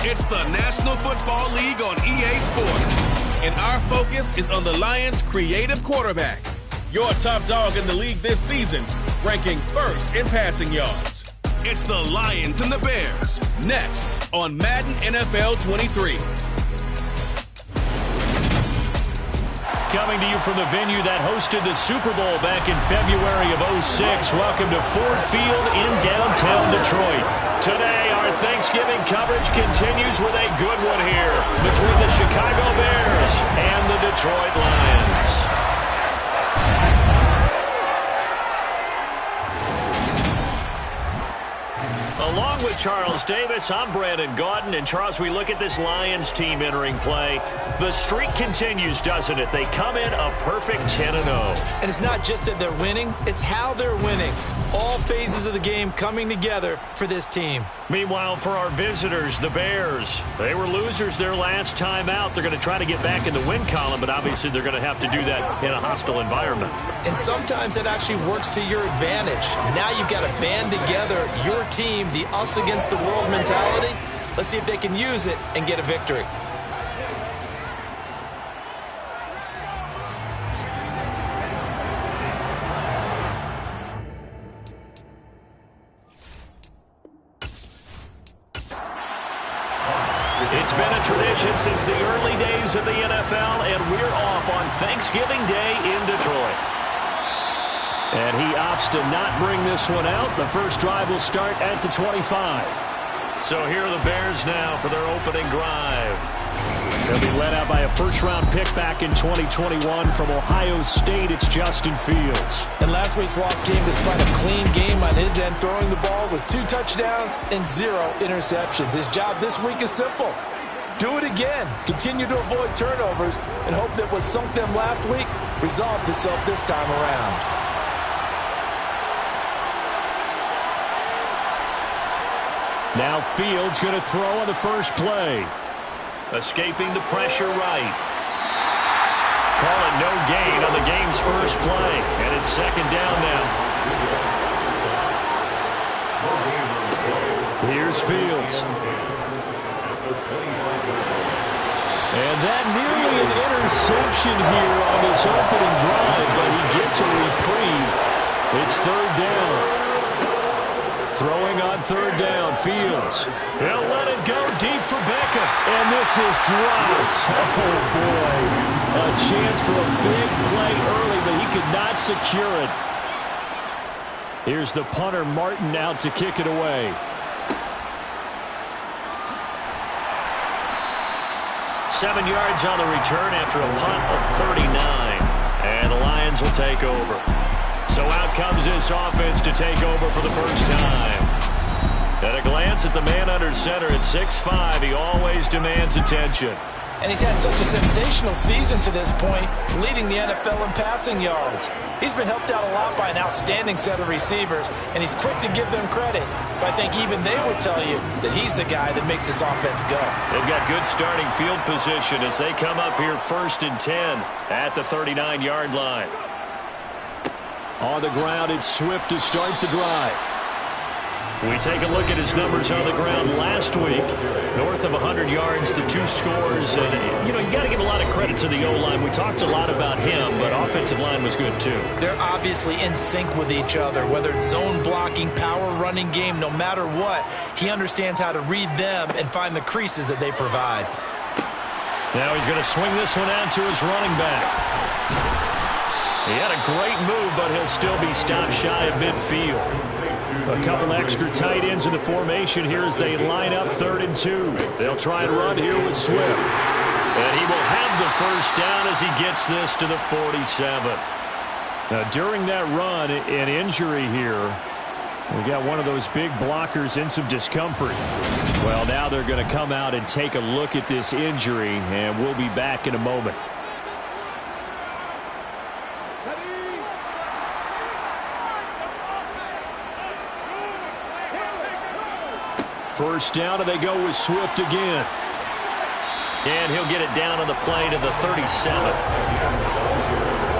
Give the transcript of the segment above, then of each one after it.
It's the National Football League on EA Sports. And our focus is on the Lions' creative quarterback. Your top dog in the league this season, ranking first in passing yards. It's the Lions and the Bears, next on Madden NFL 23. Coming to you from the venue that hosted the Super Bowl back in February of '06. Welcome to Ford Field in downtown Detroit. Today, our Thanksgiving coverage continues with a good one here between the Chicago Bears and the Detroit Lions. Along with Charles Davis, I'm Brandon Gaudin. And Charles, we look at this Lions team entering play. The streak continues, doesn't it? They come in a perfect 10-0. And it's not just that they're winning, it's how they're winning. All phases of the game coming together for this team. Meanwhile, for our visitors, the Bears, they were losers their last time out. They're going to try to get back in the win column, but obviously they're going to have to do that in a hostile environment. And sometimes that actually works to your advantage. Now you've got to band together your team, the us against the world mentality. Let's see if they can use it and get a victory. It's been a tradition since the early days of the NFL, and we're off on Thanksgiving Day in Detroit. And he opts to not bring this one out. The first drive will start at the 25. So here are the Bears now for their opening drive. They'll be led out by a first-round pick back in 2021 from Ohio State. It's Justin Fields. And last week's loss came despite a clean game on his end, throwing the ball with 2 touchdowns and 0 interceptions. His job this week is simple. Do it again. Continue to avoid turnovers and hope that what sunk them last week resolves itself this time around. Now Fields going to throw on the first play. Escaping the pressure right. Call it no gain on the game's first play. And it's second down now. Here's Fields. And that nearly an interception here on this opening drive, but he gets a reprieve. It's third down. Throwing on third down, Fields. He'll let it go deep for Beckham. And this is dropped. Oh, boy. A chance for a big play early, but he could not secure it. Here's the punter, Martin, out to kick it away. 7 yards on the return after a punt of 39. And the Lions will take over. So out comes this offense to take over for the first time. At a glance at the man under center at 6'5", he always demands attention. And he's had such a sensational season to this point, leading the NFL in passing yards. He's been helped out a lot by an outstanding set of receivers, and he's quick to give them credit. But I think even they would tell you that he's the guy that makes this offense go. They've got good starting field position as they come up here 1st and 10 at the 39-yard line. On the ground, it's Swift to start the drive. We take a look at his numbers on the ground last week. North of 100 yards, the 2 scores. And, you got to give a lot of credit to the O-line. We talked a lot about him, but offensive line was good, too. They're obviously in sync with each other, whether it's zone blocking, power running game, no matter what. He understands how to read them and find the creases that they provide. Now he's going to swing this one out to his running back. He had a great move, but he'll still be stopped shy of midfield. A couple extra tight ends in the formation here as they line up 3rd and 2. They'll try and run here with Swift. And he will have the first down as he gets this to the 47. Now, during that run, an injury here. We got one of those big blockers in some discomfort. Well, now they're going to come out and take a look at this injury, and we'll be back in a moment. First down, and they go with Swift again. And he'll get it down on the play to the 37.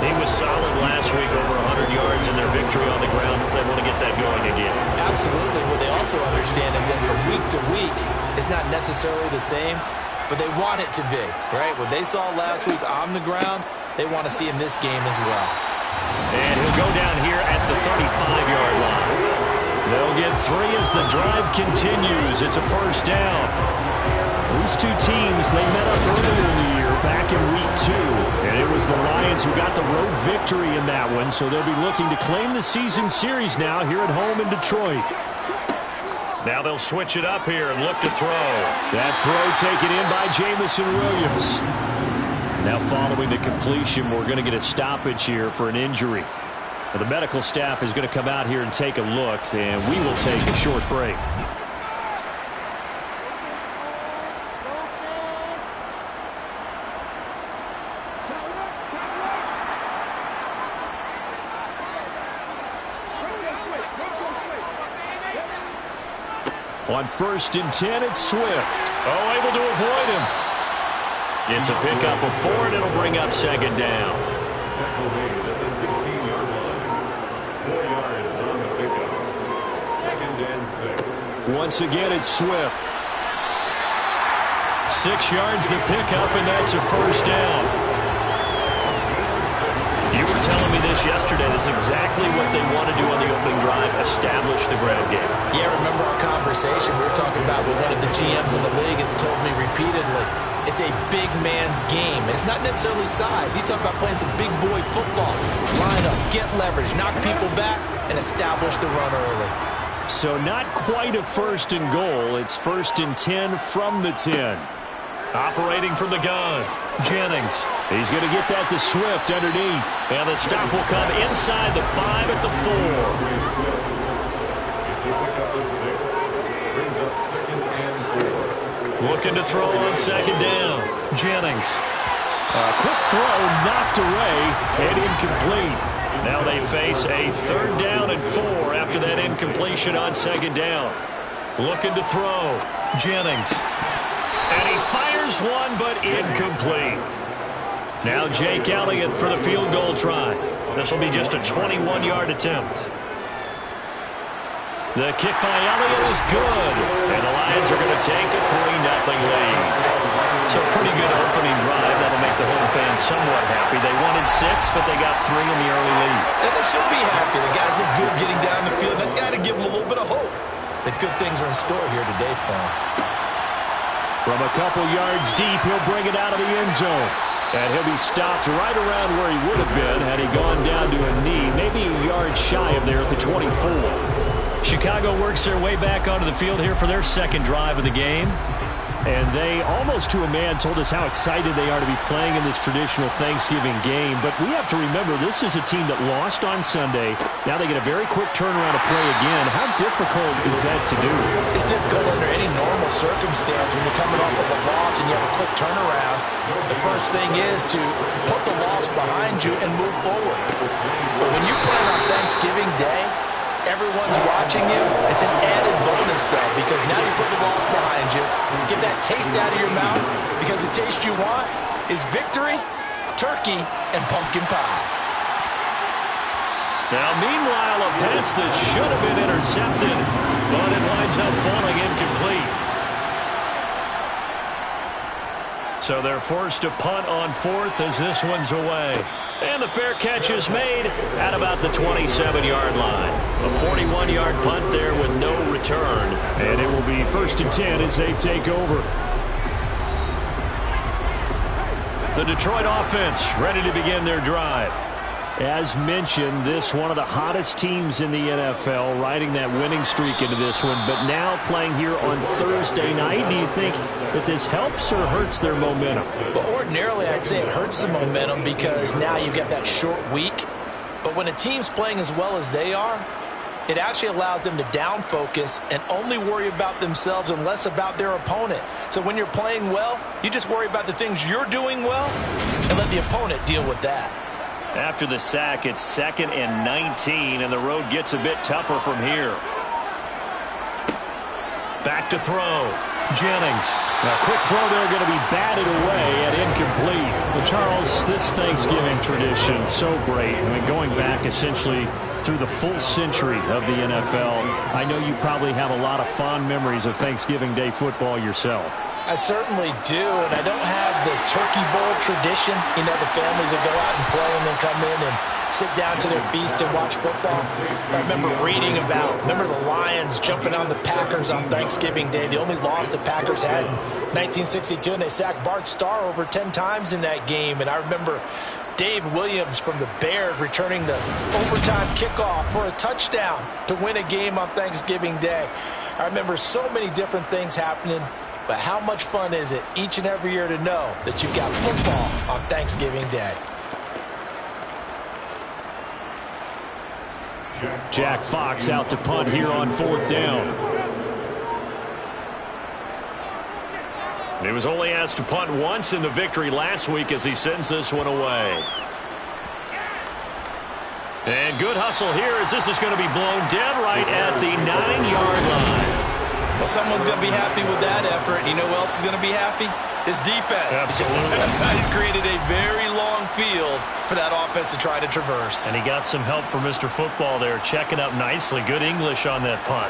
He was solid last week, over 100 yards in their victory on the ground. They want to get that going again. Absolutely. What they also understand is that from week to week, it's not necessarily the same, but they want it to be, right? What they saw last week on the ground, they want to see in this game as well. And he'll go down here at the 35-yard line. They'll get 3 as the drive continues. It's a first down. These two teams, they met up earlier in the year, back in week 2. And it was the Lions who got the road victory in that one, so they'll be looking to claim the season series now here at home in Detroit. Now they'll switch it up here and look to throw. That throw taken in by Jamison Williams. Now following the completion, we're going to get a stoppage here for an injury. The medical staff is going to come out here and take a look, and we will take a short break. On 1st and 10, it's Swift. Oh, able to avoid him. It's a pickup of 4, and it'll bring up second down. Tackle made at the 16-yard line. 4 yards on the pickup. 2nd and 6. Once again, it's Swift. 6 yards the pickup, and that's a first down. You were telling me this yesterday. This is exactly what they want to do on the opening drive, establish the ground game. Yeah, remember our conversation we were talking about with one of the GMs in the league has told me repeatedly, it's a big man's game. And it's not necessarily size. He's talking about playing some big boy football. Line up, get leverage, knock people back, and establish the run early. So not quite a 1st and goal. It's 1st and 10 from the 10. Operating from the gun, Jennings. He's going to get that to Swift underneath. And the stop will come inside the 5 at the 4. It's a pickup of 6. Brings up 2nd and 4. Looking to throw on 2nd down. Jennings. A quick throw knocked away and incomplete. Now they face a 3rd down and 4 after that incompletion on 2nd down. Looking to throw. Jennings. And he fires one, but incomplete. Now Jake Elliott for the field goal try. This will be just a 21-yard attempt. The kick by Elliott is good. And the Lions are going to take a 3-0 lead. So a pretty good opening drive. That'll make the home fans somewhat happy. They wanted 6, but they got 3 in the early lead. And they should be happy. The guys look good getting down the field. That's got to give them a little bit of hope that good things are in store here today for them. From a couple yards deep, he'll bring it out of the end zone. And he'll be stopped right around where he would have been had he gone down to a knee, maybe a yard shy of there at the 24. Chicago works their way back onto the field here for their 2nd drive of the game. And they, almost to a man, told us how excited they are to be playing in this traditional Thanksgiving game. But we have to remember, this is a team that lost on Sunday. Now they get a very quick turnaround to play again. How difficult is that to do? It's difficult under any normal circumstance when you're coming off of a loss and you have a quick turnaround. The first thing is to put the loss behind you and move forward. But when you play on Thanksgiving Day, everyone's watching you. It's an added bonus, though, because now you put the loss behind you. Get that taste out of your mouth, because the taste you want is victory, turkey, and pumpkin pie. Now, meanwhile, a pass that should have been intercepted, but it winds up falling incomplete. So they're forced to punt on 4th as this one's away. And the fair catch is made at about the 27-yard line. A 41-yard punt there with no return. And it will be 1st and 10 as they take over. The Detroit offense ready to begin their drive. As mentioned, this one of the hottest teams in the NFL, riding that winning streak into this one, but now playing here on Thursday night. Do you think that this helps or hurts their momentum? Well, ordinarily, I'd say it hurts the momentum because now you get that short week. But when a team's playing as well as they are, it actually allows them to down focus and only worry about themselves and less about their opponent. So when you're playing well, you just worry about the things you're doing well and let the opponent deal with that. After the sack, it's 2nd and 19, and the road gets a bit tougher from here. Back to throw. Jennings. A quick throw there going to be batted away and incomplete. Well, Charles, this Thanksgiving tradition, so great. I mean, going back essentially through the full century of the NFL, I know you probably have a lot of fond memories of Thanksgiving Day football yourself. I certainly do, and I don't have the turkey bowl tradition. You know, the families that go out and play and then come in and sit down to their feast and watch football. I remember reading remember the Lions jumping on the Packers on Thanksgiving Day. The only loss the Packers had in 1962, and they sacked Bart Starr over 10 times in that game. And I remember Dave Williams from the Bears returning the overtime kickoff for a touchdown to win a game on Thanksgiving Day. I remember so many different things happening. But how much fun is it each and every year to know that you've got football on Thanksgiving Day? Jack Fox out to punt here on 4th down. He was only asked to punt once in the victory last week as he sends this one away. And good hustle here as this is going to be blown dead right at the 9-yard line. Well, someone's going to be happy with that effort. You know who else is going to be happy? His defense. Absolutely. He's created a very long field for that offense to try to traverse. And he got some help from Mr. Football there, checking up nicely. Good English on that punt.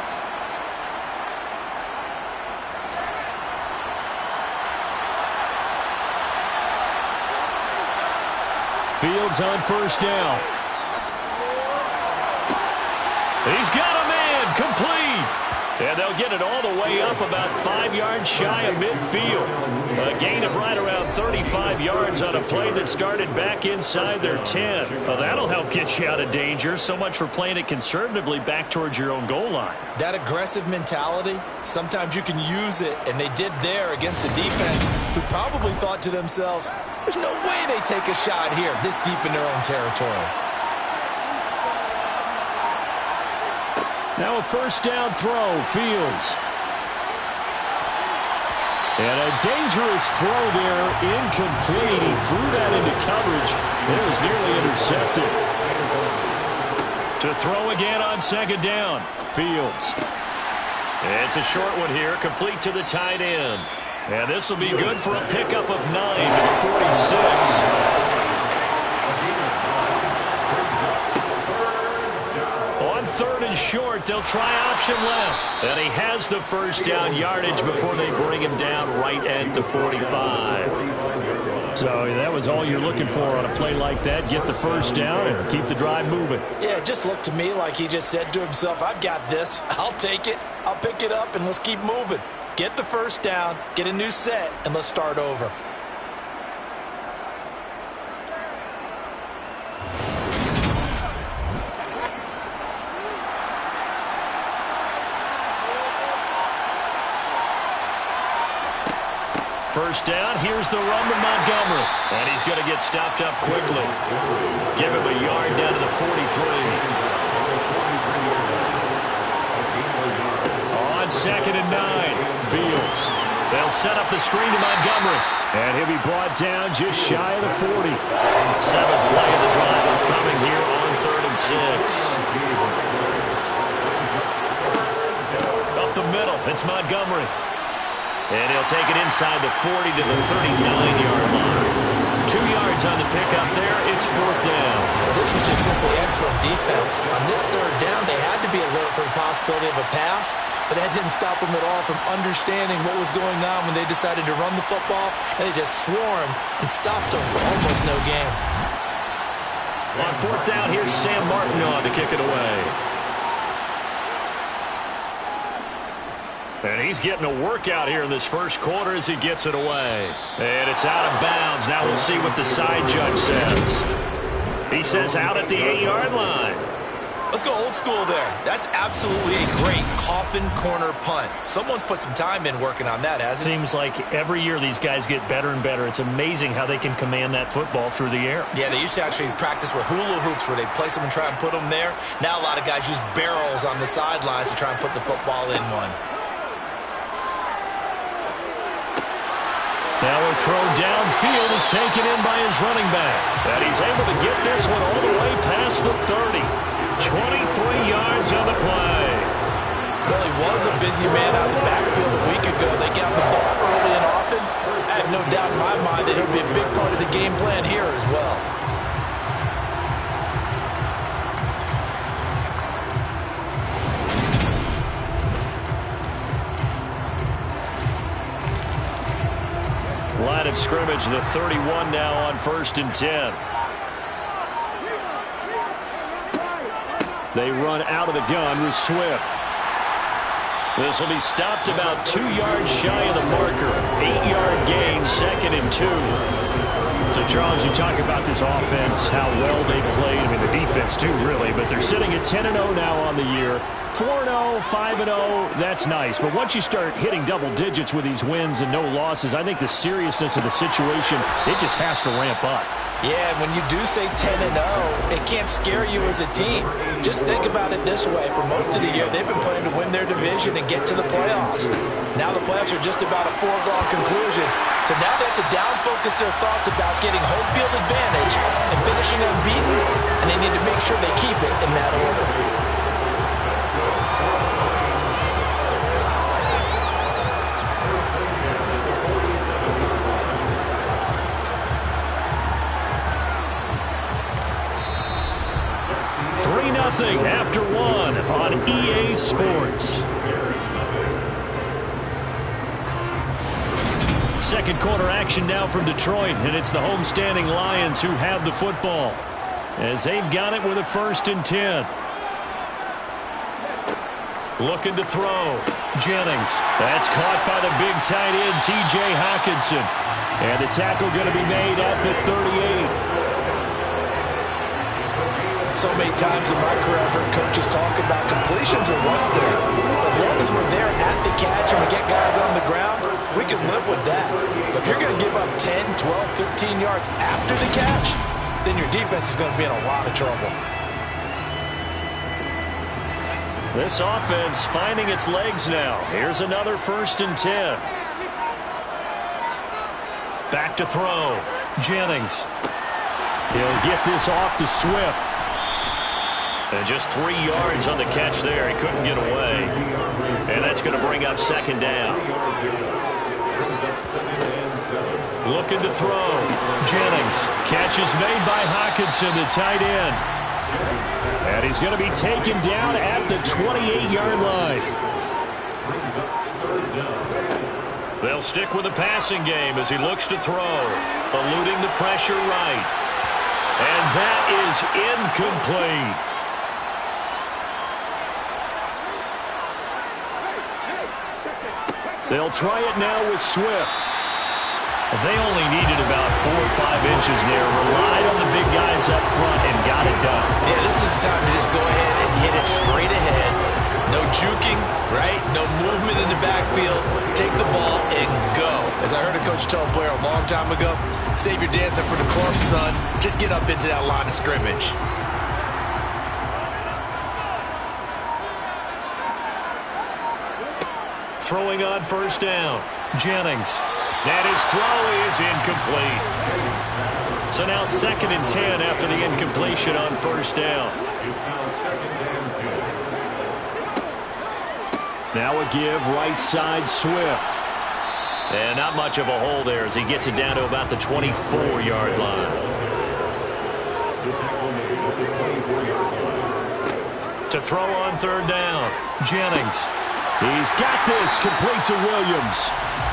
Fields on 1st down. He's got a man, complete. And they'll get it all the way up about 5 yards shy of midfield. A gain of right around 35 yards on a play that started back inside their 10. Well, that'll help get you out of danger. So much for playing it conservatively back towards your own goal line. That aggressive mentality, sometimes you can use it, and they did there against a defense who probably thought to themselves, there's no way they take a shot here this deep in their own territory. Now a 1st down throw, Fields. And a dangerous throw there, incomplete. He threw that into coverage. It was nearly intercepted. To throw again on 2nd down, Fields. It's a short one here, complete to the tight end. And this will be good for a pickup of 9 to the 46. On 3rd and short, they'll try option left. And he has the 1st down yardage before they bring him down right at the 45. So that was all you're looking for on a play like that. Get the 1st down and keep the drive moving. Yeah, it just looked to me like he just said to himself, I've got this. I'll take it. I'll pick it up, and let's keep moving. Get the 1st down, get a new set, and let's start over. First down, here's the run to Montgomery. And he's going to get stopped up quickly. Give him a yard down to the 43. On 2nd and 9, Fields. They'll set up the screen to Montgomery. And he'll be brought down just shy of the 40. 7th play of the drive coming here on 3rd and 6. Up the middle, it's Montgomery. And he'll take it inside the 40 to the 39-yard line. 2 yards on the pickup there. It's 4th down. Well, this was just simply excellent defense. On this 3rd down, they had to be alert for the possibility of a pass, but that didn't stop them at all from understanding what was going on when they decided to run the football, and they just swarmed and stopped them for almost no gain. On 4th down, here's Sam Martin on to kick it away. And he's getting a workout here in this 1st quarter as he gets it away. And it's out of bounds. Now we'll see what the side judge says. He says out at the 8-yard line. Let's go old school there. That's absolutely a great coffin corner punt. Someone's put some time in working on that, hasn't it? Seems like every year these guys get better and better. It's amazing how they can command that football through the air. Yeah, they used to actually practice with hula hoops where they place them and try and put them there. Now a lot of guys use barrels on the sidelines to try and put the football in one. Now a throw downfield is taken in by his running back. And he's able to get this one all the way past the 30. 23 yards on the play. Well, he was a busy man out of the backfield a week ago. They got the ball early and often. I have no doubt in my mind that he'll be a big part of the game plan here as well. Line of scrimmage, the 31 now on 1st and 10. They run out of the gun with Swift. This will be stopped about 2 yards shy of the marker. 8-yard gain, 2nd and 2. So, Charles, you talk about this offense, how well they played. I mean, the defense, too, really. But they're sitting at 10-0 now on the year. 4-0, 5-0, that's nice. But once you start hitting double digits with these wins and no losses, I think the seriousness of the situation, it just has to ramp up. Yeah, when you do say 10-0, it can't scare you as a team. Just think about it this way. For most of the year, they've been playing to win their division and get to the playoffs. Now the playoffs are just about a foregone conclusion. So now they have to down-focus their thoughts about getting home field advantage and finishing unbeaten, and they need to make sure they keep it in that order. 3-0 after 1 on EA Sports. Second quarter action now from Detroit, and it's the homestanding Lions who have the football as they've got it with a 1st and 10. Looking to throw. Jennings. That's caught by the big tight end, T.J. Hockenson. And the tackle going to be made at the 38. So many times in my career, I've heard coaches talk about completions are one thing. As long as we're there at the catch and we get guys on the ground, we can live with that. But if you're going to give up 10, 12, 13 yards after the catch, then your defense is going to be in a lot of trouble. This offense finding its legs now. Here's another 1st and 10. Back to throw. Jennings. He'll get this off to Swift. And just 3 yards on the catch there. He couldn't get away. And that's going to bring up 2nd down. Looking to throw. Jennings. Catch is made by Hockenson, the tight end. And he's going to be taken down at the 28-yard line. They'll stick with the passing game as he looks to throw. Eluding the pressure right. And that is incomplete. They'll try it now with Swift. They only needed about 4 or 5 inches there. Relied on the big guys up front and got it done. Yeah, this is the time to just go ahead and hit it straight ahead. No juking, right? No movement in the backfield. Take the ball and go. As I heard a coach tell a player a long time ago, save your dancing for the club, son. Just get up into that line of scrimmage. Throwing on 1st down. Jennings. And his throw is incomplete. So now 2nd and 10 after the incompletion on 1st down. It's now 2nd and 10. Now a give right side Swift. And not much of a hole there as he gets it down to about the 24-yard line. The tackle made at the 24-yard line. To throw on 3rd down. Jennings. He's got this complete to Williams.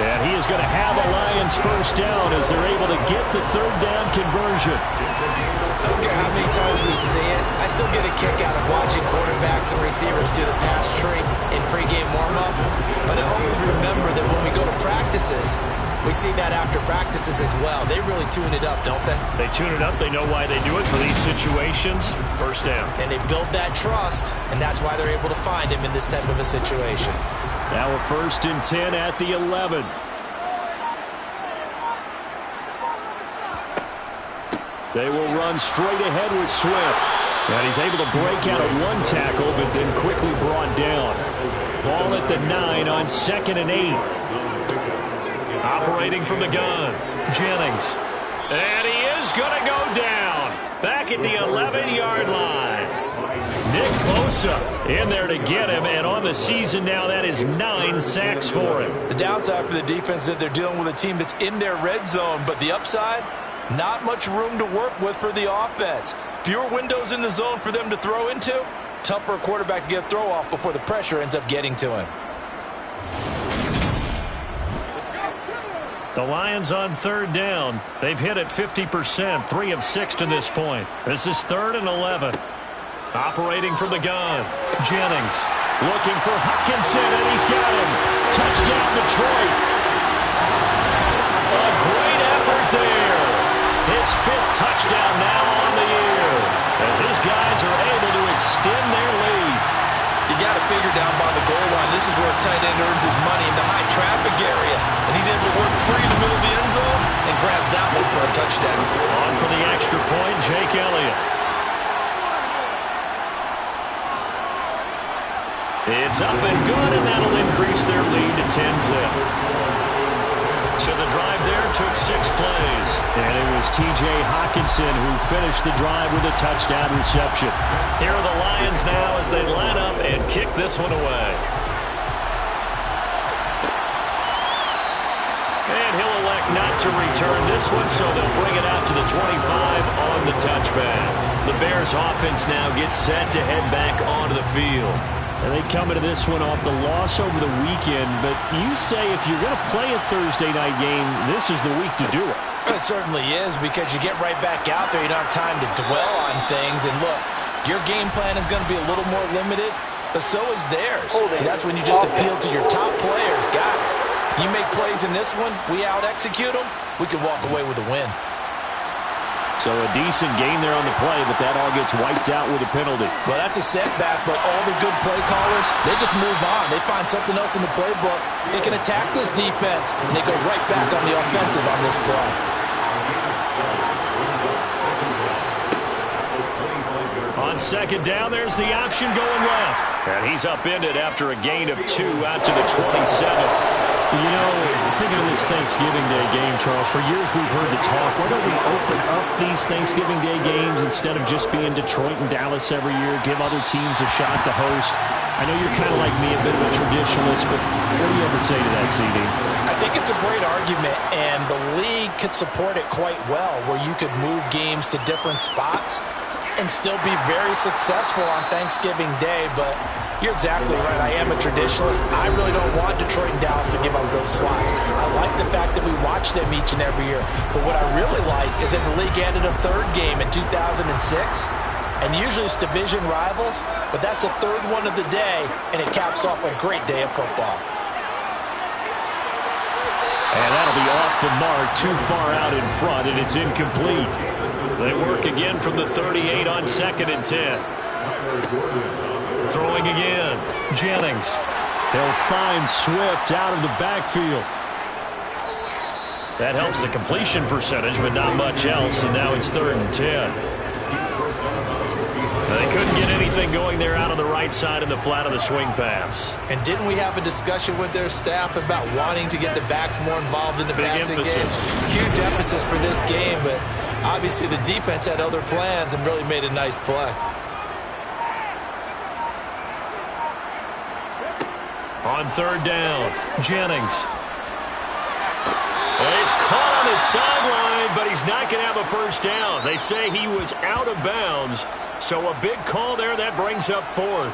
And he is going to have a Lions 1st down as they're able to get the 3rd down conversion. I don't care how many times we see it. I still get a kick out of watching quarterbacks and receivers do the pass tree in pregame warm-up. But I always remember that when we go to practices, we see that after practices as well. They really tune it up, don't they? They tune it up. They know why they do it for these situations. 1st down. And they build that trust, and that's why they're able to find him in this type of a situation. Now a 1st and 10 at the 11. They will run straight ahead with Swift. And he's able to break out of 1 tackle, but then quickly brought down. Ball at the 9 on 2nd and 8. Operating from the gun. Jennings. And he is going to go down. Back at the 11-yard line. Nick Bosa in there to get him, and on the season now, that is 9 sacks for him. The downside for the defense is that they're dealing with a team that's in their red zone, but the upside, not much room to work with for the offense. Fewer windows in the zone for them to throw into. Tough for a quarterback to get a throw off before the pressure ends up getting to him. The Lions on third down. They've hit it 50%, 3 of 6 to this point. This is 3rd and 11. Operating from the gun. Jennings looking for Hockenson, and he's got him. Touchdown, Detroit. A great effort there. His 5th touchdown now on the year, as his guys are able to extend their lead. You got to figure down by the goal line. This is where a tight end earns his money in the high traffic area. And he's able to work free in the middle of the end zone and grabs that one for a touchdown. On for the extra point, Jake Elliott. It's up and good, and that'll increase their lead to 10-zip. So the drive there took 6 plays. And it was T.J. Hockenson who finished the drive with a touchdown reception. Here are the Lions now as they line up and kick this one away. And he'll elect not to return this one, so they'll bring it out to the 25 on the touchback. The Bears offense now gets set to head back onto the field. And they come into this one off the loss over the weekend, but you say if you're going to play a Thursday night game, this is the week to do it. It certainly is, because you get right back out there. You don't have time to dwell on things. And look, your game plan is going to be a little more limited, but so is theirs. So that's when you just appeal to your top players. Guys, you make plays in this one, we out-execute them, we can walk away with a win. So a decent gain there on the play, but that all gets wiped out with a penalty. Well, that's a setback, but all the good play callers, they just move on. They find something else in the playbook. They can attack this defense, and they go right back on the offensive on this play. On second down, there's the option going left. And he's upended after a gain of 2 out to the 27. You know, thinking of this Thanksgiving Day game, Charles, for years we've heard the talk, why don't we open up these Thanksgiving Day games instead of just being Detroit and Dallas every year, give other teams a shot to host? I know you're kind of like me, a bit of a traditionalist, but what do you have to say to that, CD? I think it's a great argument, and the league could support it quite well, where you could move games to different spots and still be very successful on Thanksgiving Day, but you're exactly right. I am a traditionalist. I really don't want Detroit and Dallas to give up those slots. I like the fact that we watch them each and every year. But what I really like is that the league added a 3rd game in 2006. And usually it's division rivals, but that's the 3rd one of the day, and it caps off a great day of football. And that'll be off the mark, too far out in front, and it's incomplete. They work again from the 38 on 2nd and 10. Throwing again. Jennings. He'll find Swift out of the backfield. That helps the completion percentage, but not much else, and now it's 3rd and 10. They couldn't get anything going there out on the right side in the flat of the swing pass. And didn't we have a discussion with their staff about wanting to get the backs more involved in the passing game? Huge emphasis for this game, but obviously the defense had other plans and really made a nice play. On 3rd down, Jennings. He's caught on the sideline, but he's not going to have a first down. They say he was out of bounds, so a big call there. That brings up 4th.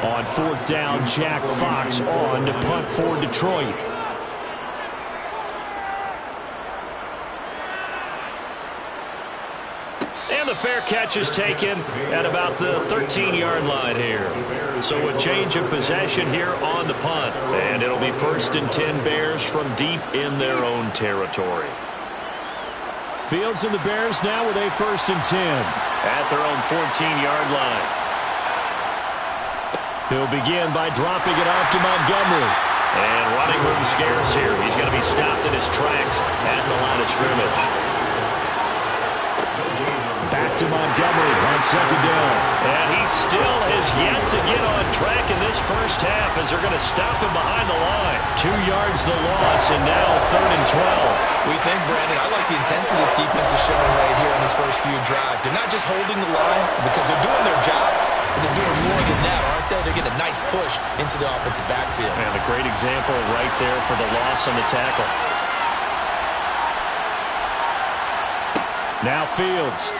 On 4th down, Jack Fox on to punt for Detroit. And the fair catch is taken at about the 13-yard line here. So a change of possession here on the punt. And it'll be 1st and 10 Bears from deep in their own territory. Fields and the Bears now with a 1st and 10 at their own 14-yard line. He'll begin by dropping it off to Montgomery. And running room scarce here. He's going to be stopped in his tracks at the line of scrimmage. Back to Montgomery on 2nd down. And he still has yet to get on track in this first half as they're going to stop him behind the line. 2 yards the loss, and now 3rd and 12. We think, Brandon, I like the intensity this defense is showing right here in these first few drives. They're not just holding the line because they're doing their job, but they're doing more than that, aren't they? They're getting a nice push into the offensive backfield. And a great example right there for the loss on the tackle. Now Fields.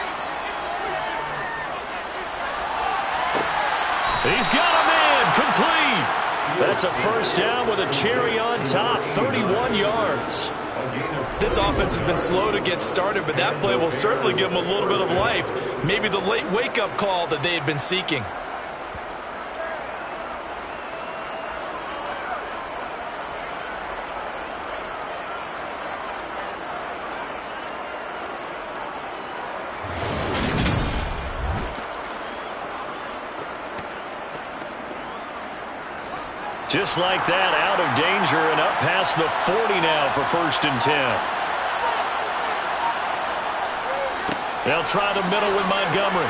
He's got him in. Complete. That's a first down with a cherry on top. 31 yards. This offense has been slow to get started, but that play will certainly give them a little bit of life. Maybe the late wake-up call that they had been seeking. Just like that, out of danger and up past the 40 now for 1st and 10. They'll try the middle with Montgomery.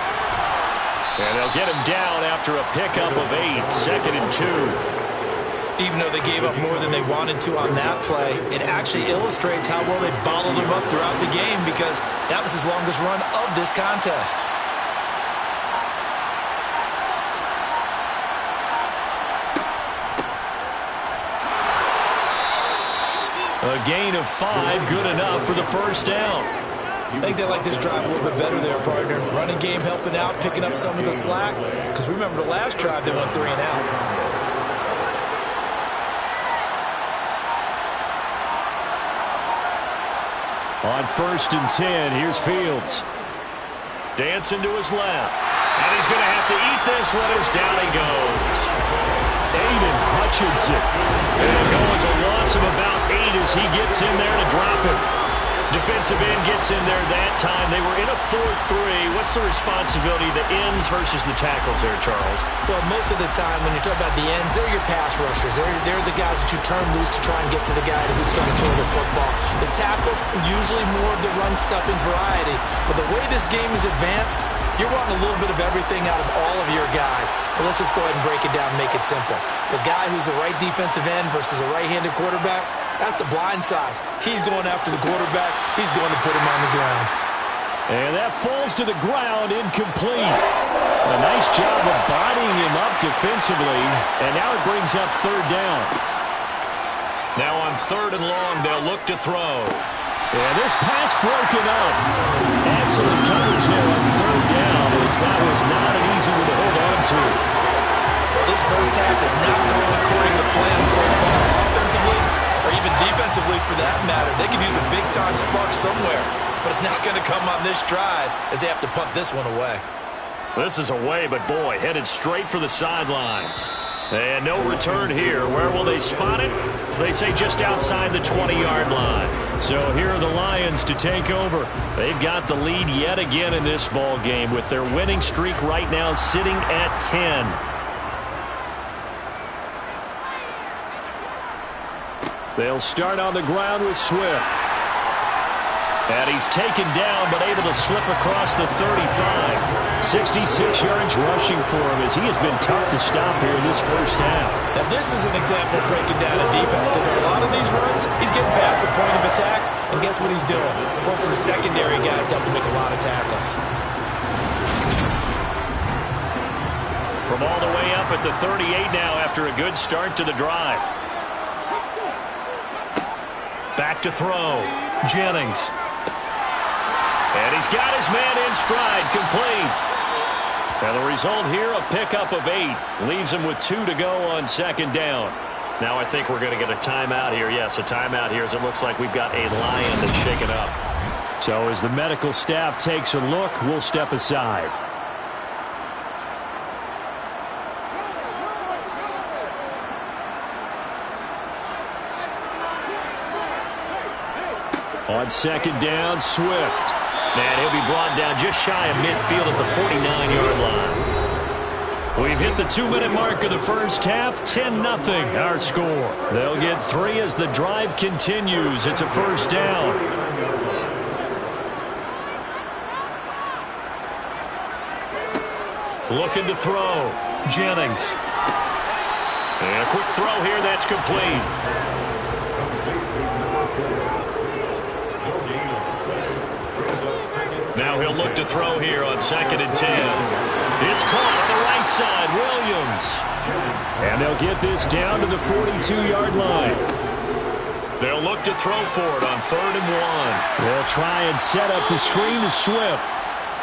And they'll get him down after a pickup of 8, 2nd and 2. Even though they gave up more than they wanted to on that play, it actually illustrates how well they bottled him up throughout the game because that was his longest run of this contest. A gain of 5, good enough for the first down. I think they like this drive a little bit better there, partner. Running game helping out, picking up some of the slack. Because remember the last drive, they went 3 and out. On 1st and 10, here's Fields. Dancing to his left. And he's going to have to eat this one as down he goes. Aiden Hutchinson. And it'll go as a loss of about 8 as he gets in there to drop him. Defensive end gets in there that time. They were in a 4-3. What's the responsibility, the ends versus the tackles there, Charles? Well, most of the time when you talk about the ends, they're your pass rushers. They're the guys that you turn loose to try and get to the guy who's going to throw the football. The tackles, usually more of the run-stuffing variety. But the way this game is advanced, you're wanting a little bit of everything out of all of your guys. But let's just go ahead and break it down and make it simple. The guy who's the right defensive end versus a right-handed quarterback, that's the blind side. He's going after the quarterback. He's going to put him on the ground. And that falls to the ground, incomplete. A nice job of bodying him up defensively. And now it brings up 3rd down. Now on 3rd and long, they'll look to throw. And this pass broken up. Excellent coverage there on 3rd down, as that was not an easy one to hold on to. Well, this first half is not going according to plan so far. Offensively, or even defensively for that matter, they could use a big-time spark somewhere. But it's not going to come on this drive as they have to punt this one away. This is away, but boy, headed straight for the sidelines. And no return here. Where will they spot it? They say just outside the 20-yard line. So here are the Lions to take over. They've got the lead yet again in this ball game with their winning streak right now sitting at 10. They'll start on the ground with Swift. And he's taken down, but able to slip across the 35. 66 yards rushing for him as he has been tough to stop here in this first half. Now, this is an example of breaking down a defense because a lot of these runs, he's getting past the point of attack, and guess what he's doing? Forcing the secondary guys to have to make a lot of tackles. From all the way up at the 38 now after a good start to the drive. Back to throw. Jennings. And he's got his man in stride, complete. And the result here, a pickup of 8. Leaves him with 2 to go on 2nd down. Now I think we're going to get a timeout here. Yes, a timeout here as it looks like we've got a Lion that's shaken up. So as the medical staff takes a look, we'll step aside. On 2nd down, Swift. And he'll be brought down just shy of midfield at the 49-yard line. We've hit the 2-minute mark of the first half. 10-0 our score. They'll get 3 as the drive continues. It's a first down. Looking to throw. Jennings. And a quick throw here. That's complete. Now he'll look to throw here on 2nd and 10. It's caught on the right side. Williams. And they'll get this down to the 42-yard line. They'll look to throw for it on 3rd and 1. They'll try and set up the screen to Swift.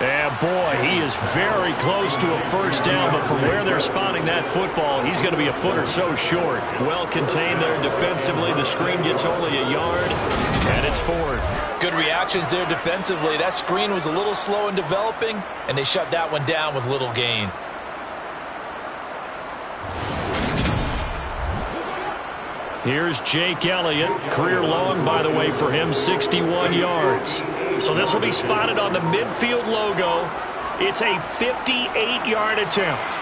And boy, he is very close to a first down, but from where they're spotting that football, he's going to be a foot or so short. Well contained there defensively. The screen gets only a yard, and it's 4th. Good reactions there defensively. That screen was a little slow in developing, and they shut that one down with little gain. Here's Jake Elliott. Career long, by the way, for him, 61 yards. So this will be spotted on the midfield logo. It's a 58-yard attempt.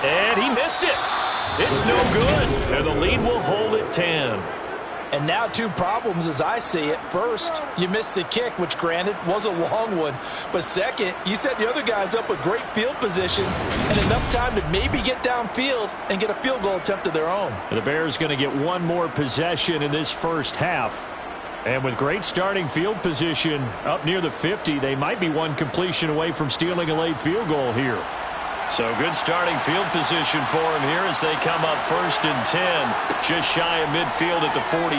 And he missed it. It's no good. And the lead will hold at 10. And now 2 problems as I see it. First, you missed the kick, which granted was a long one. But second, you set the other guys up with great field position and enough time to maybe get downfield and get a field goal attempt of their own. The Bears going to get one more possession in this first half. And with great starting field position up near the 50, they might be one completion away from stealing a late field goal here. So good starting field position for him here as they come up 1st and 10. Just shy of midfield at the 48.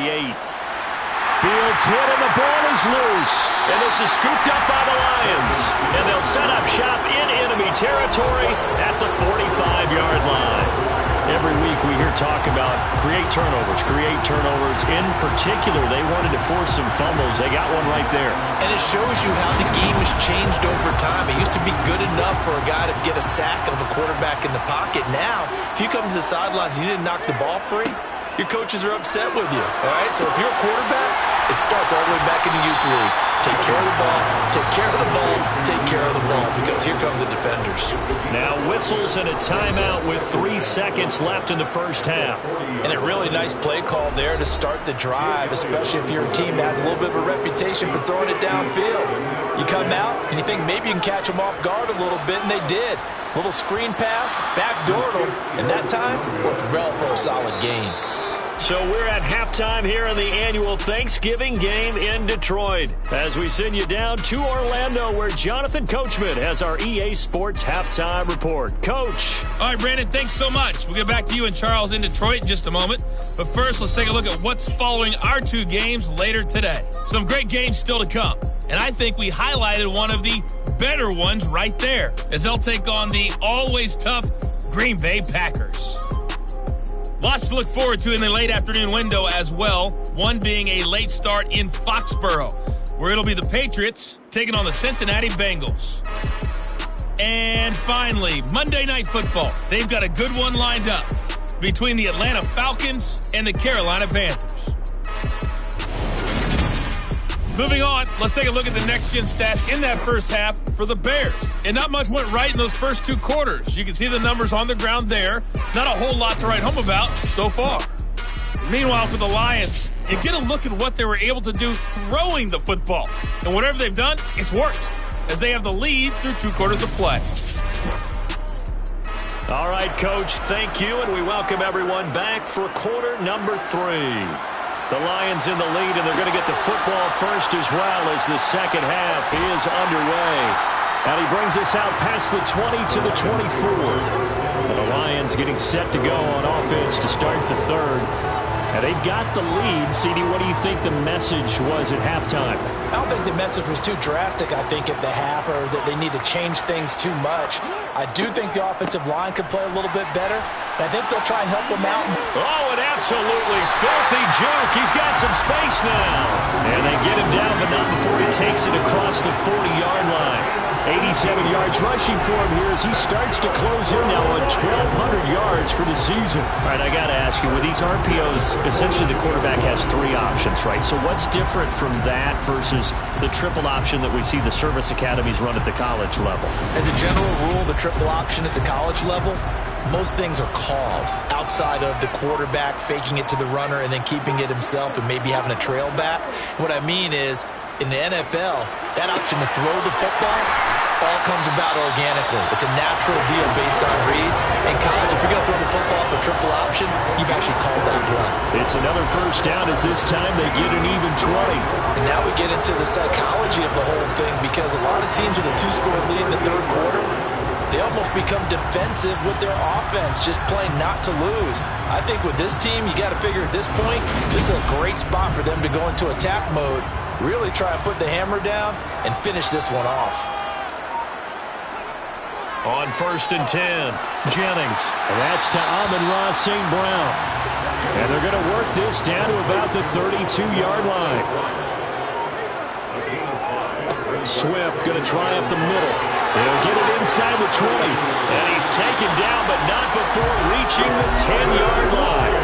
Fields hit and the ball is loose. And this is scooped up by the Lions. And they'll set up shop in enemy territory at the 45-yard line. Every week we hear talk about create turnovers. In particular, they wanted to force some fumbles. They got one right there. And it shows you how the game has changed over time. It used to be good enough for a guy to get a sack of a quarterback in the pocket. Now, if you come to the sidelines and you didn't knock the ball free, your coaches are upset with you. All right? So if you're a quarterback, it starts all the way back in the youth leagues. Take care of the ball, take care of the ball, take care of the ball, because here come the defenders. Now whistles and a timeout with 3 seconds left in the first half. And a really nice play call there to start the drive, especially if you're a team that has a little bit of a reputation for throwing it downfield. You come out and you think maybe you can catch them off guard a little bit, and they did. Little screen pass, backdoored them, and that time worked well for a solid gain. So we're at halftime here in the annual Thanksgiving game in Detroit as we send you down to Orlando where Jonathan Coachman has our EA Sports halftime report. Coach. All right, Brandon, thanks so much. We'll get back to you and Charles in Detroit in just a moment. But first, let's take a look at what's following our 2 games later today. Some great games still to come. And I think we highlighted one of the better ones right there as they'll take on the always tough Green Bay Packers. Lots to look forward to in the late afternoon window as well, one being a late start in Foxborough, where it'll be the Patriots taking on the Cincinnati Bengals. And finally, Monday Night Football. They've got a good one lined up between the Atlanta Falcons and the Carolina Panthers. Moving on, let's take a look at the next-gen stats in that first half for the Bears. And not much went right in those first 2 quarters. You can see the numbers on the ground there. Not a whole lot to write home about so far. Meanwhile, for the Lions, you get a look at what they were able to do throwing the football. And whatever they've done, it's worked, as they have the lead through 2 quarters of play. All right, Coach, thank you, and we welcome everyone back for quarter number 3. The Lions in the lead, and they're going to get the football first as well as the second half is underway. And he brings us out past the 20 to the 24. And the Lions getting set to go on offense to start the third. And they've got the lead. CD, what do you think the message was at halftime? I don't think the message was too drastic, I think, at the half, or that they need to change things too much. I do think the offensive line could play a little bit better. And I think they'll try and help them out. Oh, an absolutely filthy juke. He's got some space now. And they get him down, but not before he takes it across the 40-yard line. 87 yards rushing for him here as he starts to close in now on 1,200 yards for the season. All right, I got to ask you, with these RPOs, essentially the quarterback has 3 options, right? So what's different from that versus the triple option that we see the service academies run at the college level? As a general rule, the triple option at the college level, most things are called outside of the quarterback faking it to the runner and then keeping it himself and maybe having a trail back. What I mean is, in the NFL, that option to throw the football all comes about organically. It's a natural deal based on reads. In college, if you're going to throw the football off a triple option, you've actually called that play. It's another first down as this time they get an even 20. And now we get into the psychology of the whole thing, because a lot of teams with a 2-score lead in the third quarter, they almost become defensive with their offense, just playing not to lose. I think with this team, you got to figure at this point, this is a great spot for them to go into attack mode, really try and put the hammer down and finish this one off. On 1st and 10, Jennings. And that's to Amon-Ra St. Brown. And they're going to work this down to about the 32-yard line. Swift going to try up the middle. He'll get it inside the 20. And he's taken down, but not before reaching the 10-yard line.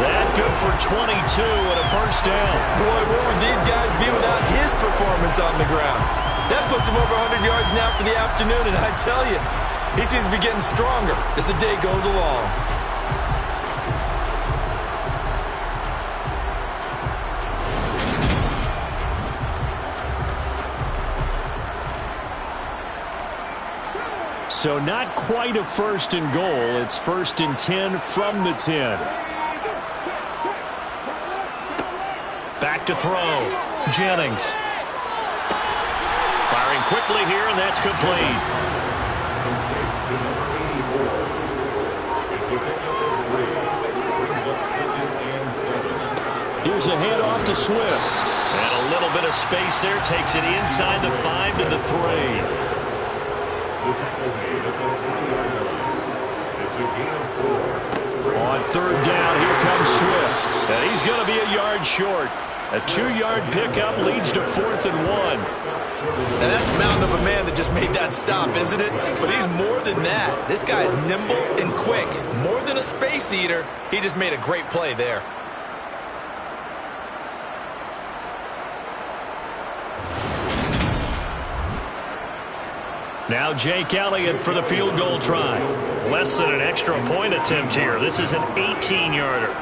That good for 22 and a first down. Boy, where would these guys be without his performance on the ground? That puts him over 100 yards now for the afternoon, and I tell you, he seems to be getting stronger as the day goes along. So not quite a 1st and goal. It's 1st and 10 from the 10. Back to throw. Jennings. Firing quickly here, and that's complete. Here's a handoff to Swift. And a little bit of space there. Takes it inside the 5 to the 3. On 3rd down, here comes Swift. And he's going to be a yard short. A 2-yard pickup leads to 4th and 1. And that's a mountain of a man that just made that stop, isn't it? But he's more than that. This guy's nimble and quick. More than a space eater. He just made a great play there. Now Jake Elliott for the field goal try. Less than an extra point attempt here. This is an 18-yarder.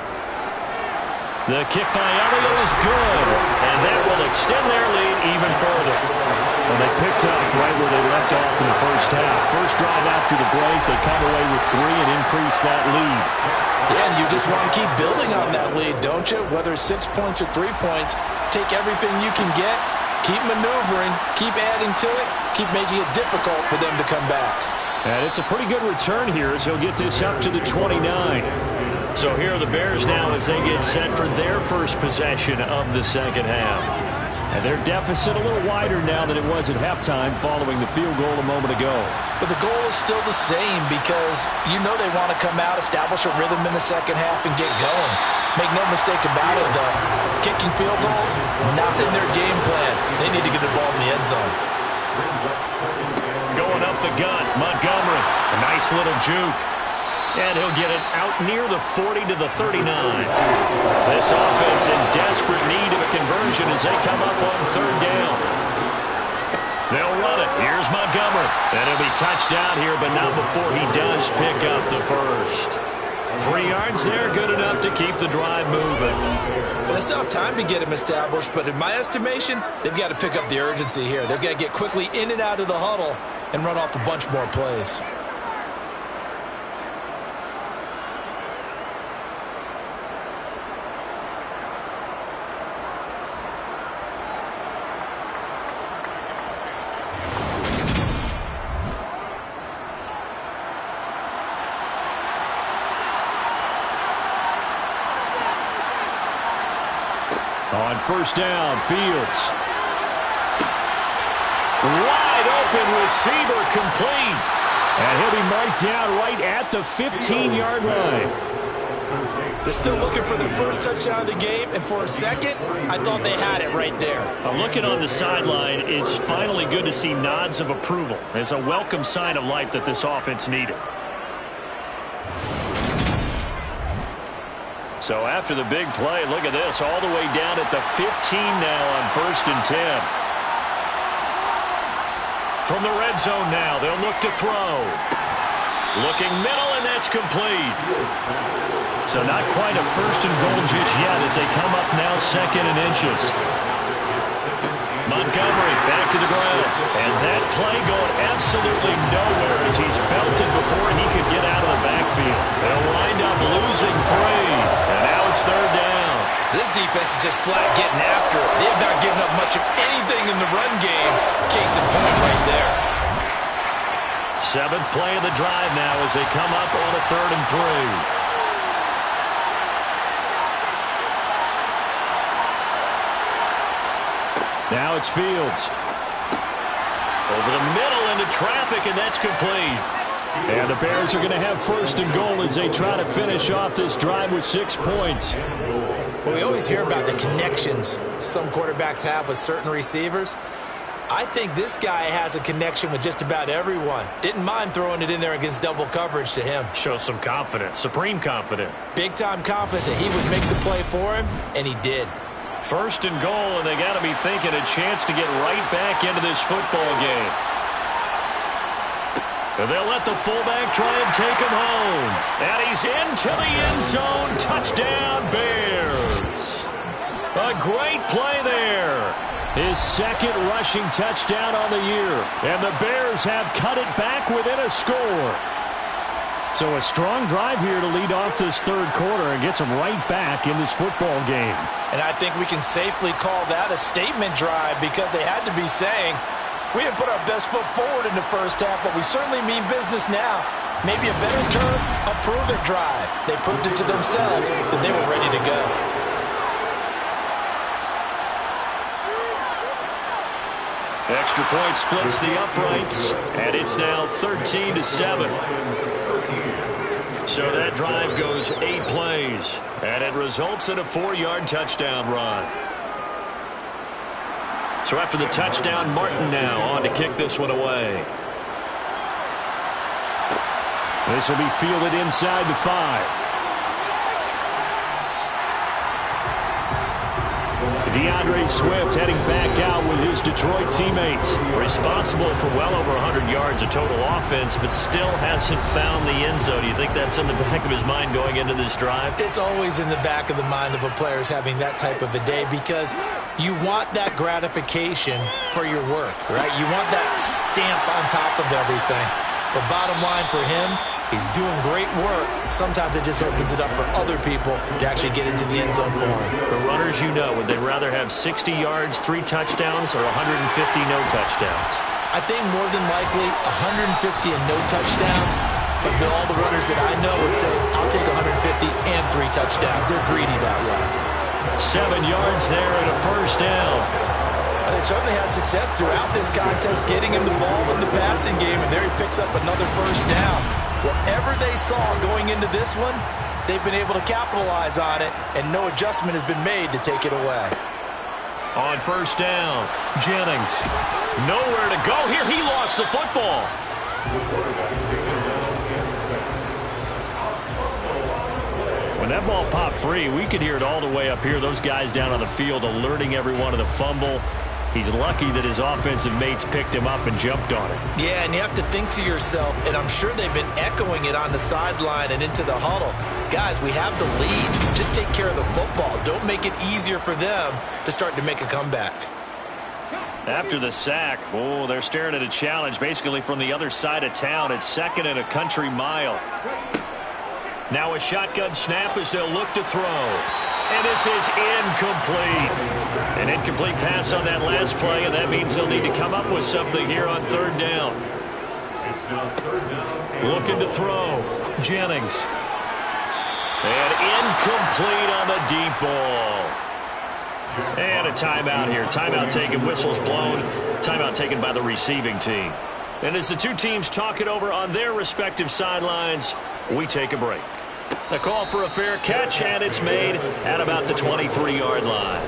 The kick by Elliott is good, and that will extend their lead even further. Well, they picked up right where they left off in the first half. First drive after the break, they come away with 3 and increase that lead. Yeah, and you just want to keep building on that lead, don't you? Whether it's 6 points or 3 points, take everything you can get, keep maneuvering, keep adding to it, keep making it difficult for them to come back. And it's a pretty good return here as he'll get this up to the 29. So here are the Bears now as they get set for their first possession of the second half. And their deficit a little wider now than it was at halftime following the field goal a moment ago. But the goal is still the same, because you know they want to come out, establish a rhythm in the second half, and get going. Make no mistake about it, though. Kicking field goals, not in their game plan. They need to get the ball in the end zone. Going up the gut, Montgomery. A nice little juke. And he'll get it out near the 40 to the 39. This offense in desperate need of a conversion as they come up on 3rd down. They'll run it. Here's Montgomery. And he'll be touched down here, but not before he does pick up the first. 3 yards there, good enough to keep the drive moving. Well, they still have time to get him established, but in my estimation, they've got to pick up the urgency here. They've got to get quickly in and out of the huddle and run off a bunch more plays. On 1st down, Fields. Wide open receiver, complete. And he'll be marked down right at the 15-yard line. They're still looking for their first touchdown of the game, and for a second, I thought they had it right there. I'm looking on the sideline. It's finally good to see nods of approval. It's a welcome sign of life that this offense needed. So after the big play, look at this, all the way down at the 15 now on 1st and 10. From the red zone now, they'll look to throw. Looking middle, and that's complete. So not quite a 1st and goal just yet as they come up now 2nd and inches. Montgomery back to the ground. And that play going absolutely nowhere as he's belted before he could get out of the backfield. They'll wind up losing 3. And now it's 3rd down. This defense is just flat getting after it. They have not given up much of anything in the run game. Case in point right there. 7th play of the drive now as they come up on a 3rd and 3. Now it's Fields. Over the middle into traffic, and that's complete. And the Bears are going to have 1st and goal as they try to finish off this drive with 6 points. Well, we always hear about the connections some quarterbacks have with certain receivers. I think this guy has a connection with just about everyone. Didn't mind throwing it in there against double coverage to him. Shows some confidence, supreme confidence. Big-time confidence that he would make the play for him, and he did. 1st and goal, and they got to be thinking a chance to get right back into this football game. And they'll let the fullback try and take him home. And he's into the end zone. Touchdown, Bears. A great play there. His 2nd rushing touchdown on the year. And the Bears have cut it back within a score. So a strong drive here to lead off this 3rd quarter and gets them right back in this football game. And I think we can safely call that a statement drive because they had to be saying, we didn't put our best foot forward in the first half, but we certainly mean business now. Maybe a better term, a prove-it drive. They proved it to themselves that they were ready to go. Extra point splits the uprights, and it's now 13-7. So that drive goes 8 plays, and it results in a 4-yard touchdown run. So after the touchdown, Martin now on to kick this one away. This will be fielded inside the 5. DeAndre Swift heading back out with his Detroit teammates. Responsible for well over 100 yards of total offense, but still hasn't found the end zone. Do you think that's in the back of his mind going into this drive? It's always in the back of the mind of a player having that type of a day because you want that gratification for your work, right? You want that stamp on top of everything. But bottom line for him, he's doing great work. Sometimes it just opens it up for other people to actually get into the end zone for him. The runners, you know, would they rather have 60 yards, 3 touchdowns, or 150 no touchdowns? I think more than likely 150 and no touchdowns. But all the runners that I know would say, I'll take 150 and 3 touchdowns. They're greedy that way. 7 yards there and a 1st down. They certainly had success throughout this contest getting him the ball in the passing game, and there he picks up another 1st down. Whatever they saw going into this one, they've been able to capitalize on it, and no adjustment has been made to take it away. On 1st down, Jennings. Nowhere to go here. He lost the football. When that ball popped free, we could hear it all the way up here. Those guys down on the field alerting everyone of the fumble. He's lucky that his offensive mates picked him up and jumped on it. Yeah, and you have to think to yourself, and I'm sure they've been echoing it on the sideline and into the huddle. Guys, we have the lead. Just take care of the football. Don't make it easier for them to start to make a comeback. After the sack, oh, they're staring at a challenge basically from the other side of town. It's 2nd and a country mile. Now a shotgun snap as they'll look to throw. And this is incomplete. An incomplete pass on that last play, and that means they'll need to come up with something here on 3rd down. It's now 3rd down. Looking to throw. Jennings. And incomplete on the deep ball. And a timeout here. Timeout taken, whistles blown. Timeout taken by the receiving team. And as the two teams talk it over on their respective sidelines, we take a break. A call for a fair catch, and it's made at about the 23-yard line.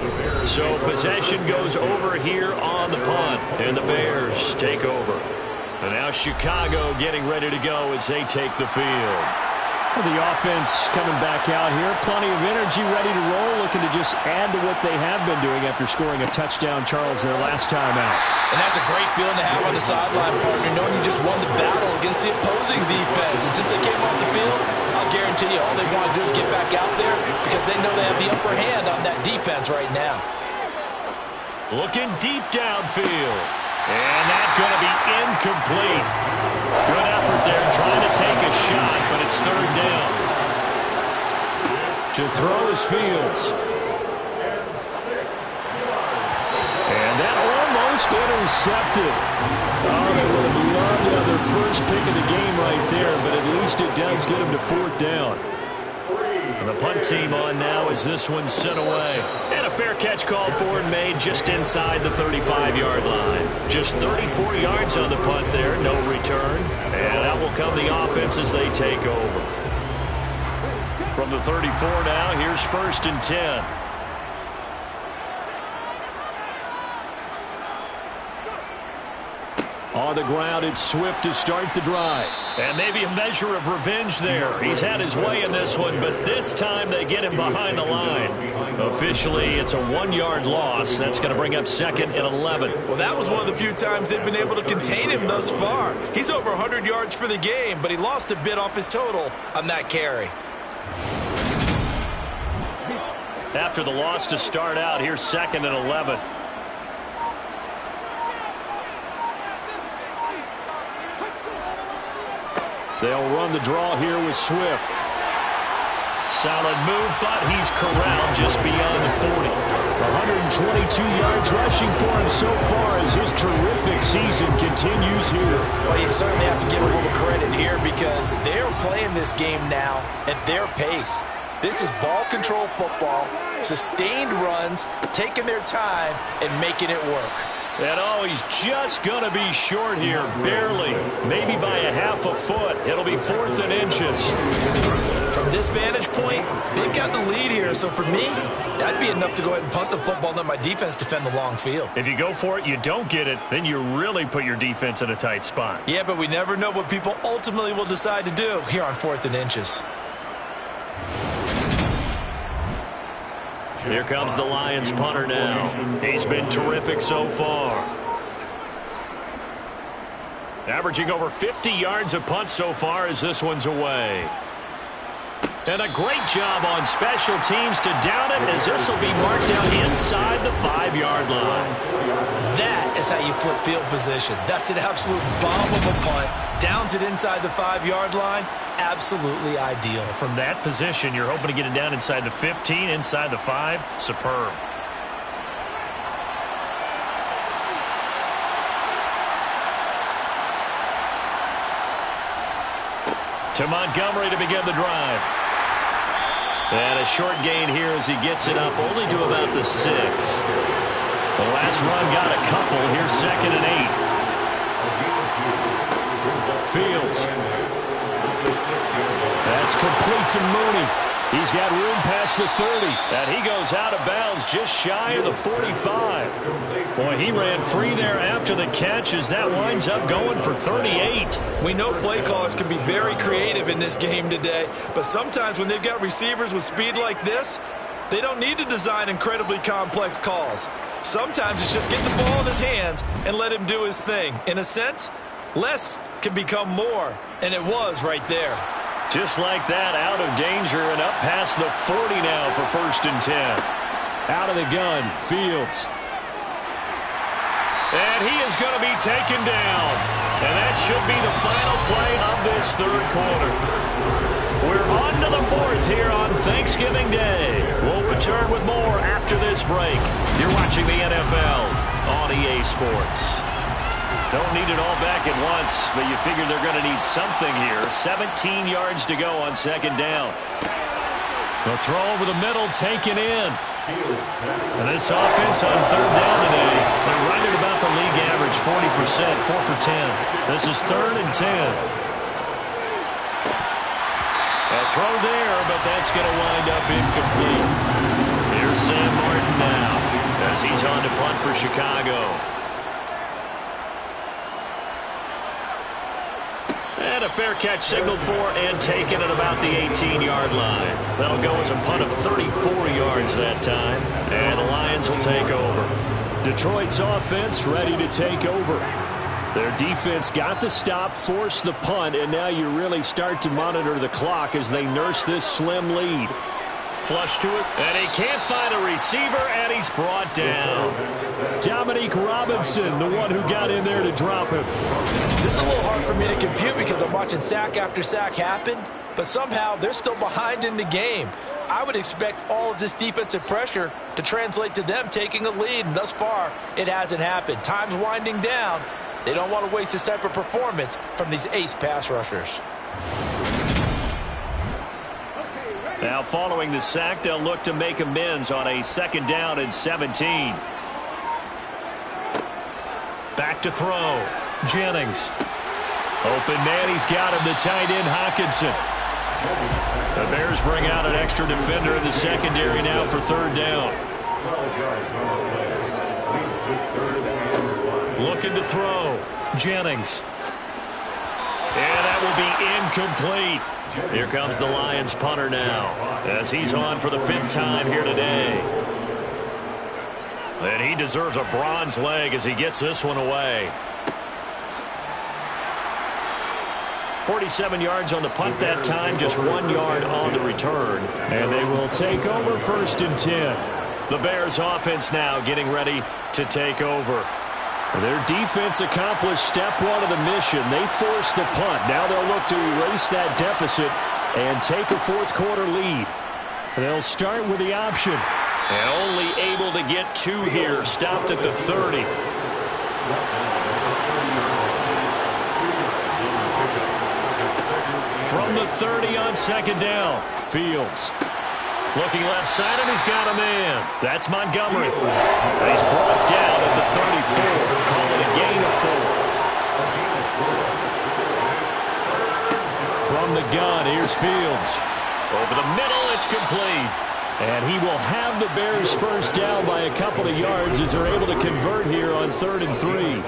So possession goes over here on the punt, and the Bears take over. And now Chicago getting ready to go as they take the field. Well, the offense coming back out here. Plenty of energy, ready to roll, looking to just add to what they have been doing after scoring a touchdown, Charles, their last time out. And that's a great feeling to have on the sideline, partner, knowing you just won the battle against the opposing defense. And since they came off the field, I'll guarantee you all they want to do is get back out there because they know they have the upper hand on that defense right now. Looking deep downfield. And that's going to be incomplete. Good effort there trying to take a shot, but it's third down. To throw is Fields. And that almost intercepted. Oh, they would have loved to have their first pick of the game right there, but at least it does get them to fourth down. And the punt team on now as this one's sent away. And a fair catch called for and made just inside the 35-yard line. Just 34 yards on the punt there, no return. And out will come the offense as they take over. From the 34 now, here's 1st and 10. On the ground, it's Swift to start the drive. And maybe a measure of revenge there. He's had his way in this one, but this time they get him behind the line. Officially, it's a 1-yard loss. That's going to bring up 2nd and 11. Well, that was one of the few times they've been able to contain him thus far. He's over 100 yards for the game, but he lost a bit off his total on that carry. After the loss to start out, here's 2nd and 11. They'll run the draw here with Swift. Solid move, but he's corralled just beyond the 40. 122 yards rushing for him so far as his terrific season continues here. Well, you certainly have to give a little credit here because they're playing this game now at their pace. This is ball control football, sustained runs, taking their time, and making it work. And oh, he's just going to be short here, barely, maybe by a half a foot. It'll be 4th and inches. From this vantage point, they've got the lead here, so for me, that'd be enough to go ahead and punt the football and let my defense defend the long field. If you go for it, you don't get it, then you really put your defense in a tight spot. Yeah, but we never know what people ultimately will decide to do here on 4th and inches. Here comes the Lions punter now. He's been terrific so far. Averaging over 50 yards a punt so far as this one's away. And a great job on special teams to down it as this will be marked out inside the 5-yard line. That is how you flip field position. That's an absolute bomb of a punt. Downs it inside the 5-yard line. Absolutely ideal. From that position, you're hoping to get it down inside the 15, inside the 5. Superb. To Montgomery to begin the drive. And a short gain here as he gets it up only to about the 6. The last run got a couple. Here's 2nd and 8. Fields. That's complete to Mooney. He's got room past the 30. And he goes out of bounds just shy of the 45. Boy, he ran free there after the catch as that winds up going for 38. We know play callers can be very creative in this game today, but sometimes when they've got receivers with speed like this, they don't need to design incredibly complex calls. Sometimes it's just get the ball in his hands and let him do his thing. In a sense, less can become more, and it was right there. Just like that, out of danger and up past the 40 now for 1st and 10. Out of the gun, Fields. And he is going to be taken down. And that should be the final play of this 3rd quarter. We're on to the 4th here on Thanksgiving Day. We'll return with more after this break. You're watching the NFL on EA Sports. Don't need it all back at once, but you figure they're going to need something here. 17 yards to go on 2nd down. The throw over the middle taken in. And this offense on 3rd down today, they're right at about the league average, 40%, 4 for 10. This is 3rd and 10. A throw there, but that's going to wind up incomplete. Here's Sam Martin now as he's on to punt for Chicago. And a fair catch signaled for and taken at about the 18-yard line. That'll go as a punt of 34 yards that time. And the Lions will take over. Detroit's offense ready to take over. Their defense got the stop, forced the punt, and now you really start to monitor the clock as they nurse this slim lead. Flush to it, and he can't find a receiver, and he's brought down. Jake Robinson, the one who got in there to drop him. This is a little hard for me to compute because I'm watching sack after sack happen, but somehow they're still behind in the game. I would expect all of this defensive pressure to translate to them taking a lead, and thus far, it hasn't happened. Time's winding down. They don't want to waste this type of performance from these ace pass rushers. Now, following the sack, they'll look to make amends on a 2nd down and 17. Back to throw. Jennings. Open man, he's got him, the tight end, Hockenson. The Bears bring out an extra defender in the secondary now for 3rd down. Looking to throw. Jennings. And that will be incomplete. Here comes the Lions punter now, as he's on for the 5th time here today. And he deserves a bronze leg as he gets this one away. 47 yards on the punt that time, just 1 yard on the return. And they will take over 1st and 10. The Bears offense now getting ready to take over. Their defense accomplished step 1 of the mission. They forced the punt. Now they'll look to erase that deficit and take a 4th quarter lead. They'll start with the option. And only able to get 2 here. Stopped at the 30. From the 30 on 2nd down. Fields. Looking left side, and he's got a man. That's Montgomery. And he's brought down at the 34. Call it a gain of 4. From the gun, here's Fields. Over the middle, it's complete. And he will have the Bears 1st down by a couple of yards as they're able to convert here on 3rd and 3.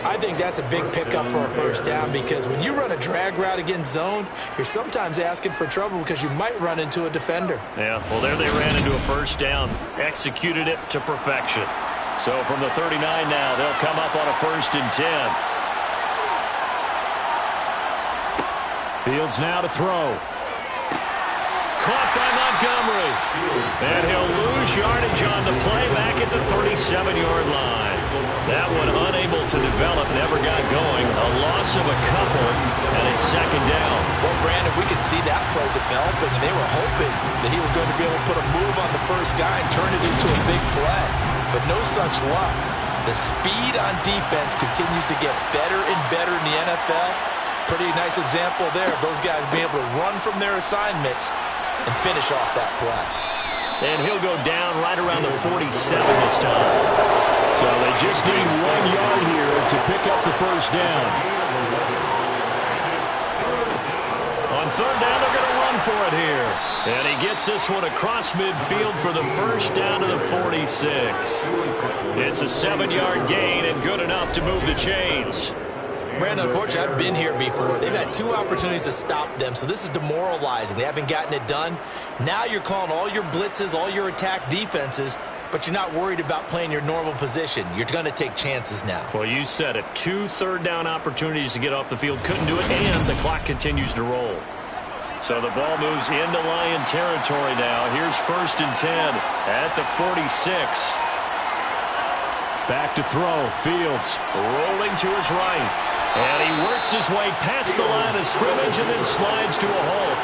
I think that's a big pickup for a 1st down because when you run a drag route against zone, you're sometimes asking for trouble because you might run into a defender. Yeah, well, there they ran into a 1st down. Executed it to perfection. So from the 39 now, they'll come up on a 1st and 10. Fields now to throw. Caught by Montgomery. And he'll lose yardage on the play back at the 37-yard line. That one unable to develop, never got going. A loss of a couple, and it's 2nd down. Well, Brandon, we could see that play developing, and they were hoping that he was going to be able to put a move on the 1st guy and turn it into a big play. But no such luck. The speed on defense continues to get better and better in the NFL. Pretty nice example there of those guys being able to run from their assignments and finish off that play. And he'll go down right around the 47 this time. So they just need 1 yard here to pick up the 1st down. On 3rd down, they're going to run for it here. And he gets this one across midfield for the 1st down to the 46. It's a 7-yard gain and good enough to move the chains. Brandon, unfortunately, I've been here before. They've had 2 opportunities to stop them, so this is demoralizing. They haven't gotten it done. Now you're calling all your blitzes, all your attack defenses, but you're not worried about playing your normal position. You're going to take chances now. Well, you said it. 2 3rd down opportunities to get off the field. Couldn't do it, and the clock continues to roll. So the ball moves into Lion territory now. Here's 1st and 10 at the 46. Back to throw. Fields rolling to his right. And he works his way past the line of scrimmage and then slides to a halt.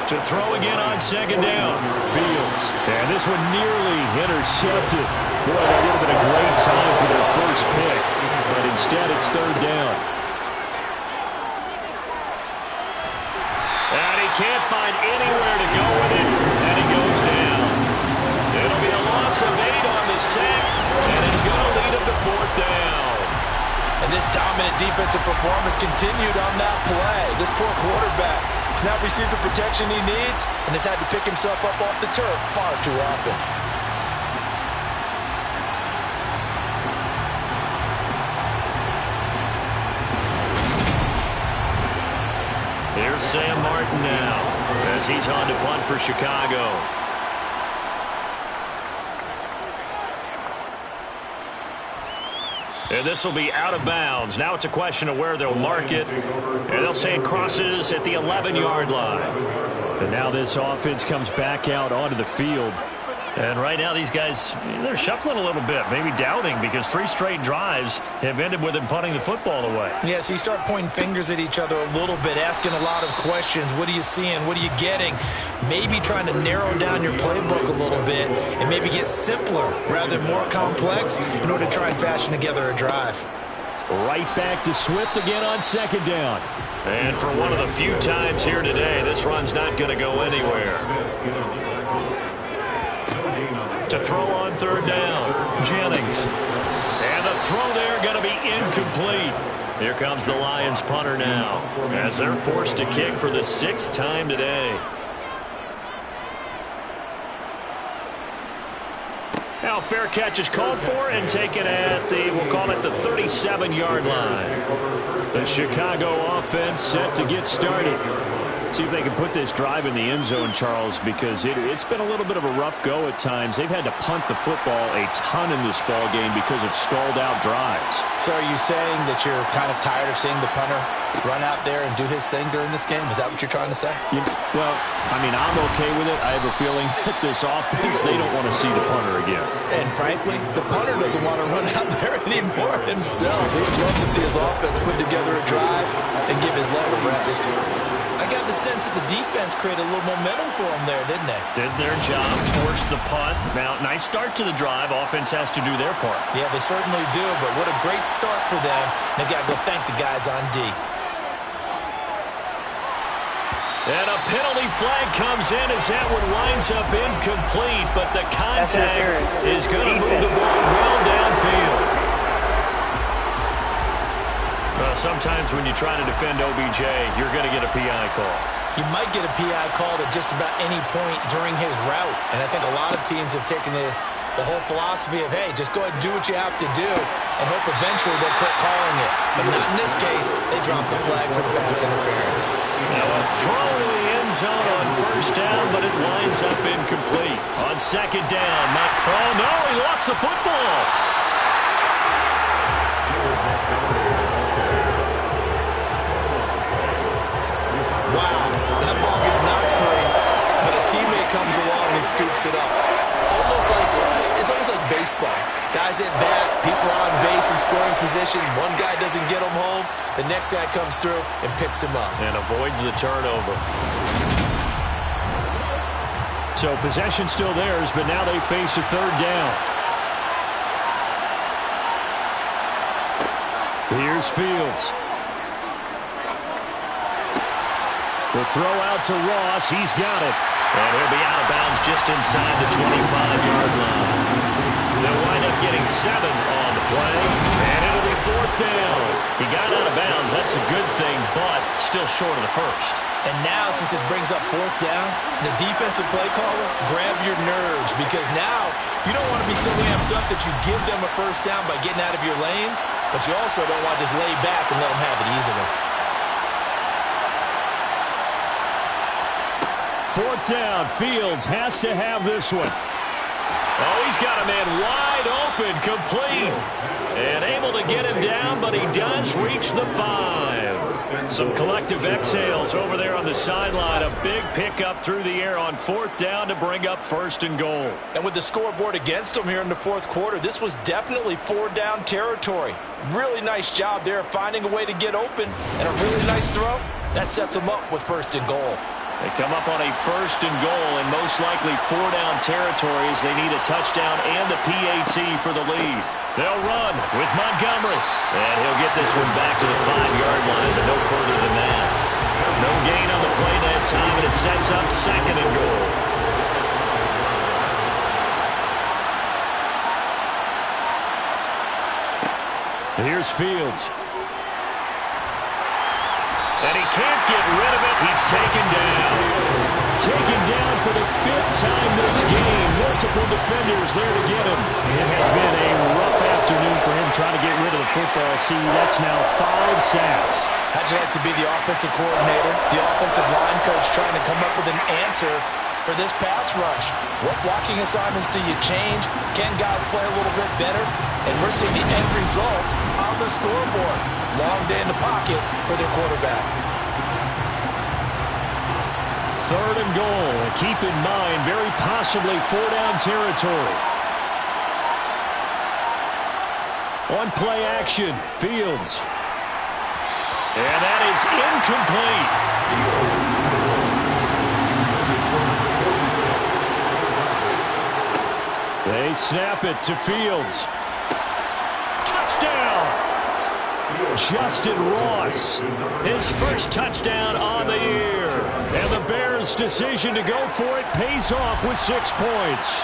To throw again on 2nd down. Fields. And this one nearly intercepted. Boy, that would have been a great time for their 1st pick. But instead, it's 3rd down. And he can't find anywhere to go with it. And he goes down. It'll be a loss of 8 on the sack. And it's going to lead him to 4th down. And this dominant defensive performance continued on that play. This poor quarterback has not received the protection he needs and has had to pick himself up off the turf far too often. Here's Sam Martin now as he's on to punt for Chicago. And this will be out of bounds. Now it's a question of where they'll mark it. And they'll say it crosses at the 11-yard line. And now this offense comes back out onto the field. And right now these guys, they're shuffling a little bit, maybe doubting, because 3 straight drives have ended with them punting the football away. Yeah, so you start pointing fingers at each other a little bit, asking a lot of questions. What are you seeing? What are you getting? Maybe trying to narrow down your playbook a little bit and maybe get simpler rather than more complex in order to try and fashion together a drive. Right back to Swift again on 2nd down. And for one of the few times here today, this run's not going to go anywhere. To throw on 3rd down, Jennings. And the throw there going to be incomplete. Here comes the Lions punter now, as they're forced to kick for the 6th time today. Now fair catch is called for and taken at the, we'll call it the 37-yard line. The Chicago offense set to get started. See if they can put this drive in the end zone, Charles, because it's been a little bit of a rough go at times. They've had to punt the football a ton in this ball game because of stalled out drives. So are you saying that you're kind of tired of seeing the punter run out there and do his thing during this game? Is that what you're trying to say? Well, I mean, I'm okay with it. I have a feeling that this offense, they don't want to see the punter again. And frankly, the punter doesn't want to run out there anymore himself. He'd love to see his offense put together a drive and give his leg a rest. I got the sense that the defense created a little momentum for them there, didn't they? Did their job, forced the punt. Now, nice start to the drive. Offense has to do their part. Yeah, they certainly do, but what a great start for them. They got to go thank the guys on D. And a penalty flag comes in as that one winds up incomplete, but the contact is going to move the ball well downfield. Well, sometimes when you try to defend OBJ, you're going to get a PI call. You might get a PI call at just about any point during his route. And I think a lot of teams have taken the whole philosophy of, hey, just go ahead and do what you have to do and hope eventually they'll quit calling it. But not in this case. They dropped the flag for the pass interference. Now a throw to the end zone on 1st down, but it winds up incomplete. On 2nd down, oh no, he lost the football. Wow, that ball gets knocked free, but a teammate comes along and scoops it up. It's almost like baseball. Guys at bat, people are on base in scoring position. One guy doesn't get him home, the next guy comes through and picks him up. And avoids the turnover. So possession still theirs, but now they face a 3rd down. Here's Fields. The throw out to Ross. He's got it. And he'll be out of bounds just inside the 25-yard line. They'll wind up getting 7 on the play, and it'll be 4th down. He got out of bounds. That's a good thing, but still short of the 1st. And now, since this brings up 4th down, the defensive play caller, grab your nerves, because now you don't want to be so amped up that you give them a 1st down by getting out of your lanes, but you also don't want to just lay back and let them have it easily. 4th down. Fields has to have this one. Oh, he's got a man wide open, complete. And able to get him down, but he does reach the 5. Some collective exhales over there on the sideline. A big pickup through the air on 4th down to bring up 1st and goal. And with the scoreboard against him here in the 4th quarter, this was definitely 4-down territory. Really nice job there finding a way to get open, and a really nice throw. That sets him up with 1st and goal. They come up on a 1st and goal, and most likely 4-down territories. They need a touchdown and a PAT for the lead. They'll run with Montgomery. And he'll get this one back to the 5-yard line, but no further than that. No gain on the play that time, and it sets up 2nd and goal. Here's Fields. And he can't get rid of it. He's taken down. Taken down for the 5th time this game. Multiple defenders there to get him. It has been a rough afternoon for him trying to get rid of the football. See, that's now 5 sacks. How'd you like to be the offensive coordinator, the offensive line coach trying to come up with an answer for this pass rush? What blocking assignments do you change? Can guys play a little bit better? And we're seeing the end result on the scoreboard. Long day in the pocket for their quarterback. 3rd and goal. And keep in mind, very possibly 4-down territory. On play action, Fields. And that is incomplete. They snap it to Fields. Touchdown! Justin Ross, his first touchdown on the year. And the Bears' decision to go for it pays off with 6 points.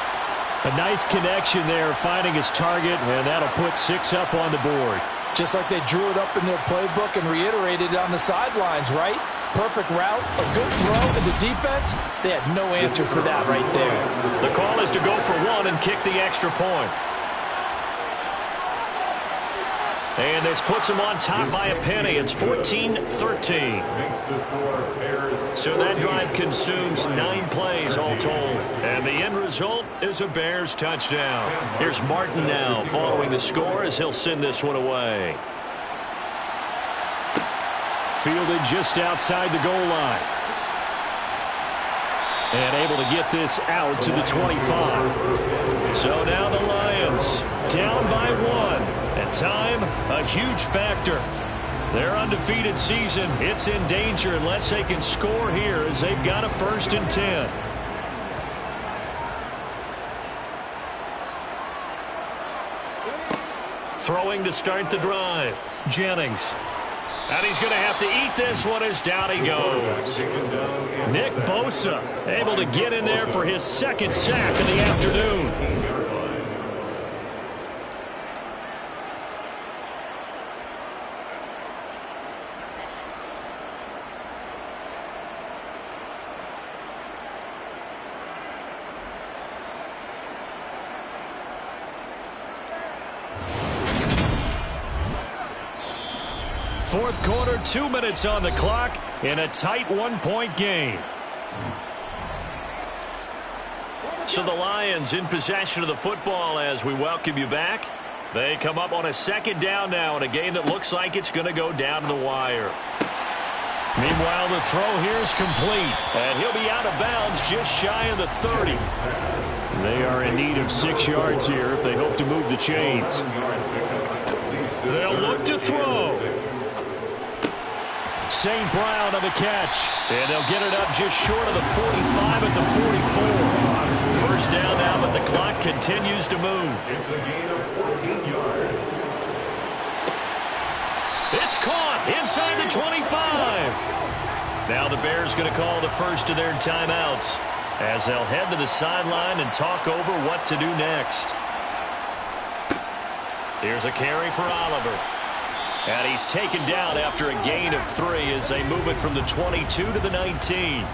A nice connection there, finding his target, and that'll put 6 up on the board. Just like they drew it up in their playbook and reiterated it on the sidelines, right? Perfect route, a good throw, and the defense, they had no answer for that right there. The call is to go for 1 and kick the extra point. And this puts them on top by a penny. It's 14-13. So that drive consumes 9 plays all told. And the end result is a Bears touchdown. Here's Martin now following the score as he'll send this one away. Fielded just outside the goal line. And able to get this out to the 25. So now the Lions down by 1. And time, a huge factor. Their undefeated season, it's in danger unless they can score here as they've got a 1st and 10. Throwing to start the drive. Jennings. And he's going to have to eat this one as down he goes. Nick Bosa able to get in there for his 2nd sack of the afternoon. Fourth quarter, 2 minutes on the clock in a tight 1-point game. So the Lions in possession of the football as we welcome you back. They come up on a 2nd down now in a game that looks like it's going to go down to the wire. Meanwhile, the throw here is complete, and he'll be out of bounds just shy of the 30. They are in need of 6 yards here if they hope to move the chains. They'll look to throw. St. Brown on the catch. And they'll get it up just short of the 45 at the 44. First down now, but the clock continues to move. It's a gain of 14 yards. It's caught inside the 25. Now the Bears going to call the first of their timeouts as they'll head to the sideline and talk over what to do next. Here's a carry for Oliver. And he's taken down after a gain of 3 as they move it from the 22 to the 19.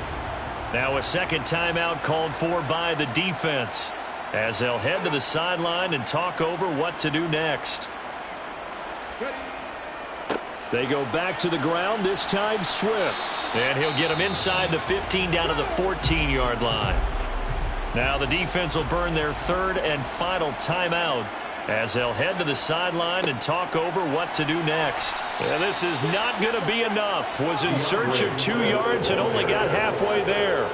Now a 2nd timeout called for by the defense as they'll head to the sideline and talk over what to do next. They go back to the ground, this time Swift. And he'll get him inside the 15 down to the 14-yard line. Now the defense will burn their 3rd and final timeout as they'll head to the sideline and talk over what to do next. And this is not going to be enough. Was in search of 2 yards and only got halfway there.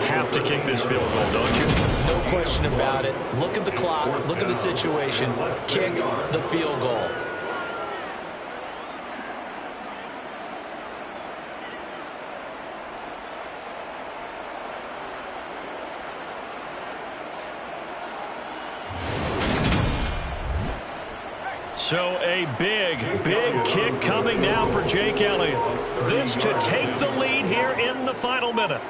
Have to kick this field goal, don't you? No question about it. Look at the clock. Look at the situation. Kick the field goal. So a big kick coming now for Jake Elliott. This to take the lead here in the final minute.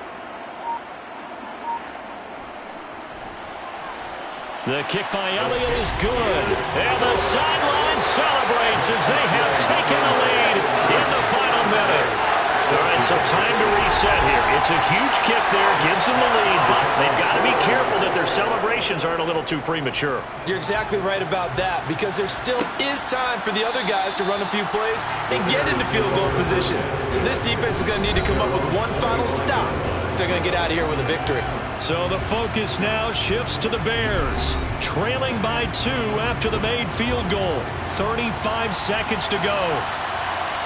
The kick by Elliott is good. And the sideline celebrates as they have taken the lead in the final minute. All right, so time to reset here. It's a huge kick there, gives them the lead, but they've got to be careful that their celebrations aren't a little too premature. You're exactly right about that, because there still is time for the other guys to run a few plays and get into field goal position. So this defense is going to need to come up with one final stop if they're going to get out of here with a victory. So the focus now shifts to the Bears, trailing by 2 after the made field goal. 35 seconds to go.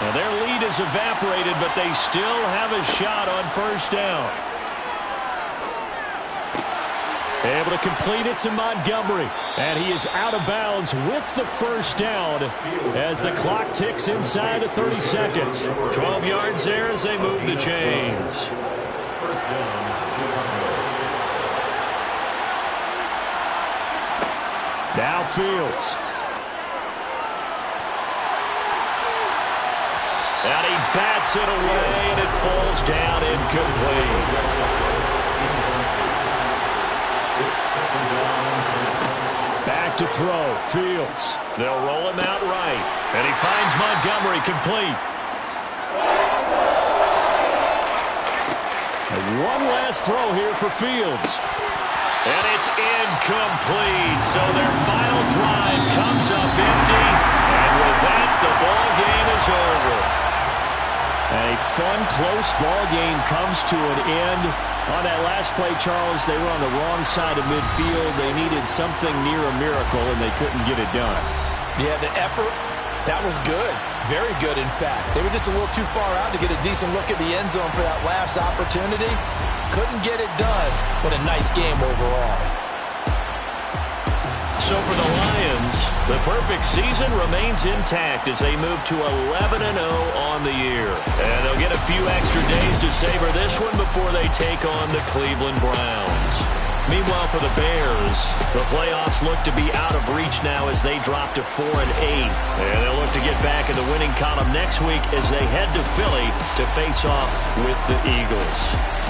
Well, their lead is evaporated, but they still have a shot on first down. Able to complete it to Montgomery. And he is out of bounds with the first down as the clock ticks inside of 30 seconds. 12 yards there as they move the chains. First down, Now Fields. And he bats it away, and it falls down incomplete. Back to throw. Fields. They'll roll him out right. And he finds Montgomery complete. And one last throw here for Fields. And it's incomplete. So their final drive comes up empty. And with that, the ball game is over. A fun, close ball game comes to an end. On that last play, Charles, they were on the wrong side of midfield. They needed something near a miracle, and they couldn't get it done. Yeah, the effort, that was good. Very good, in fact. They were just a little too far out to get a decent look at the end zone for that last opportunity. Couldn't get it done, but a nice game overall. So for the Lions, the perfect season remains intact as they move to 11-0 on the year. And they'll get a few extra days to savor this one before they take on the Cleveland Browns. Meanwhile, for the Bears, the playoffs look to be out of reach now as they drop to 4-8. And they'll look to get back in the winning column next week as they head to Philly to face off with the Eagles.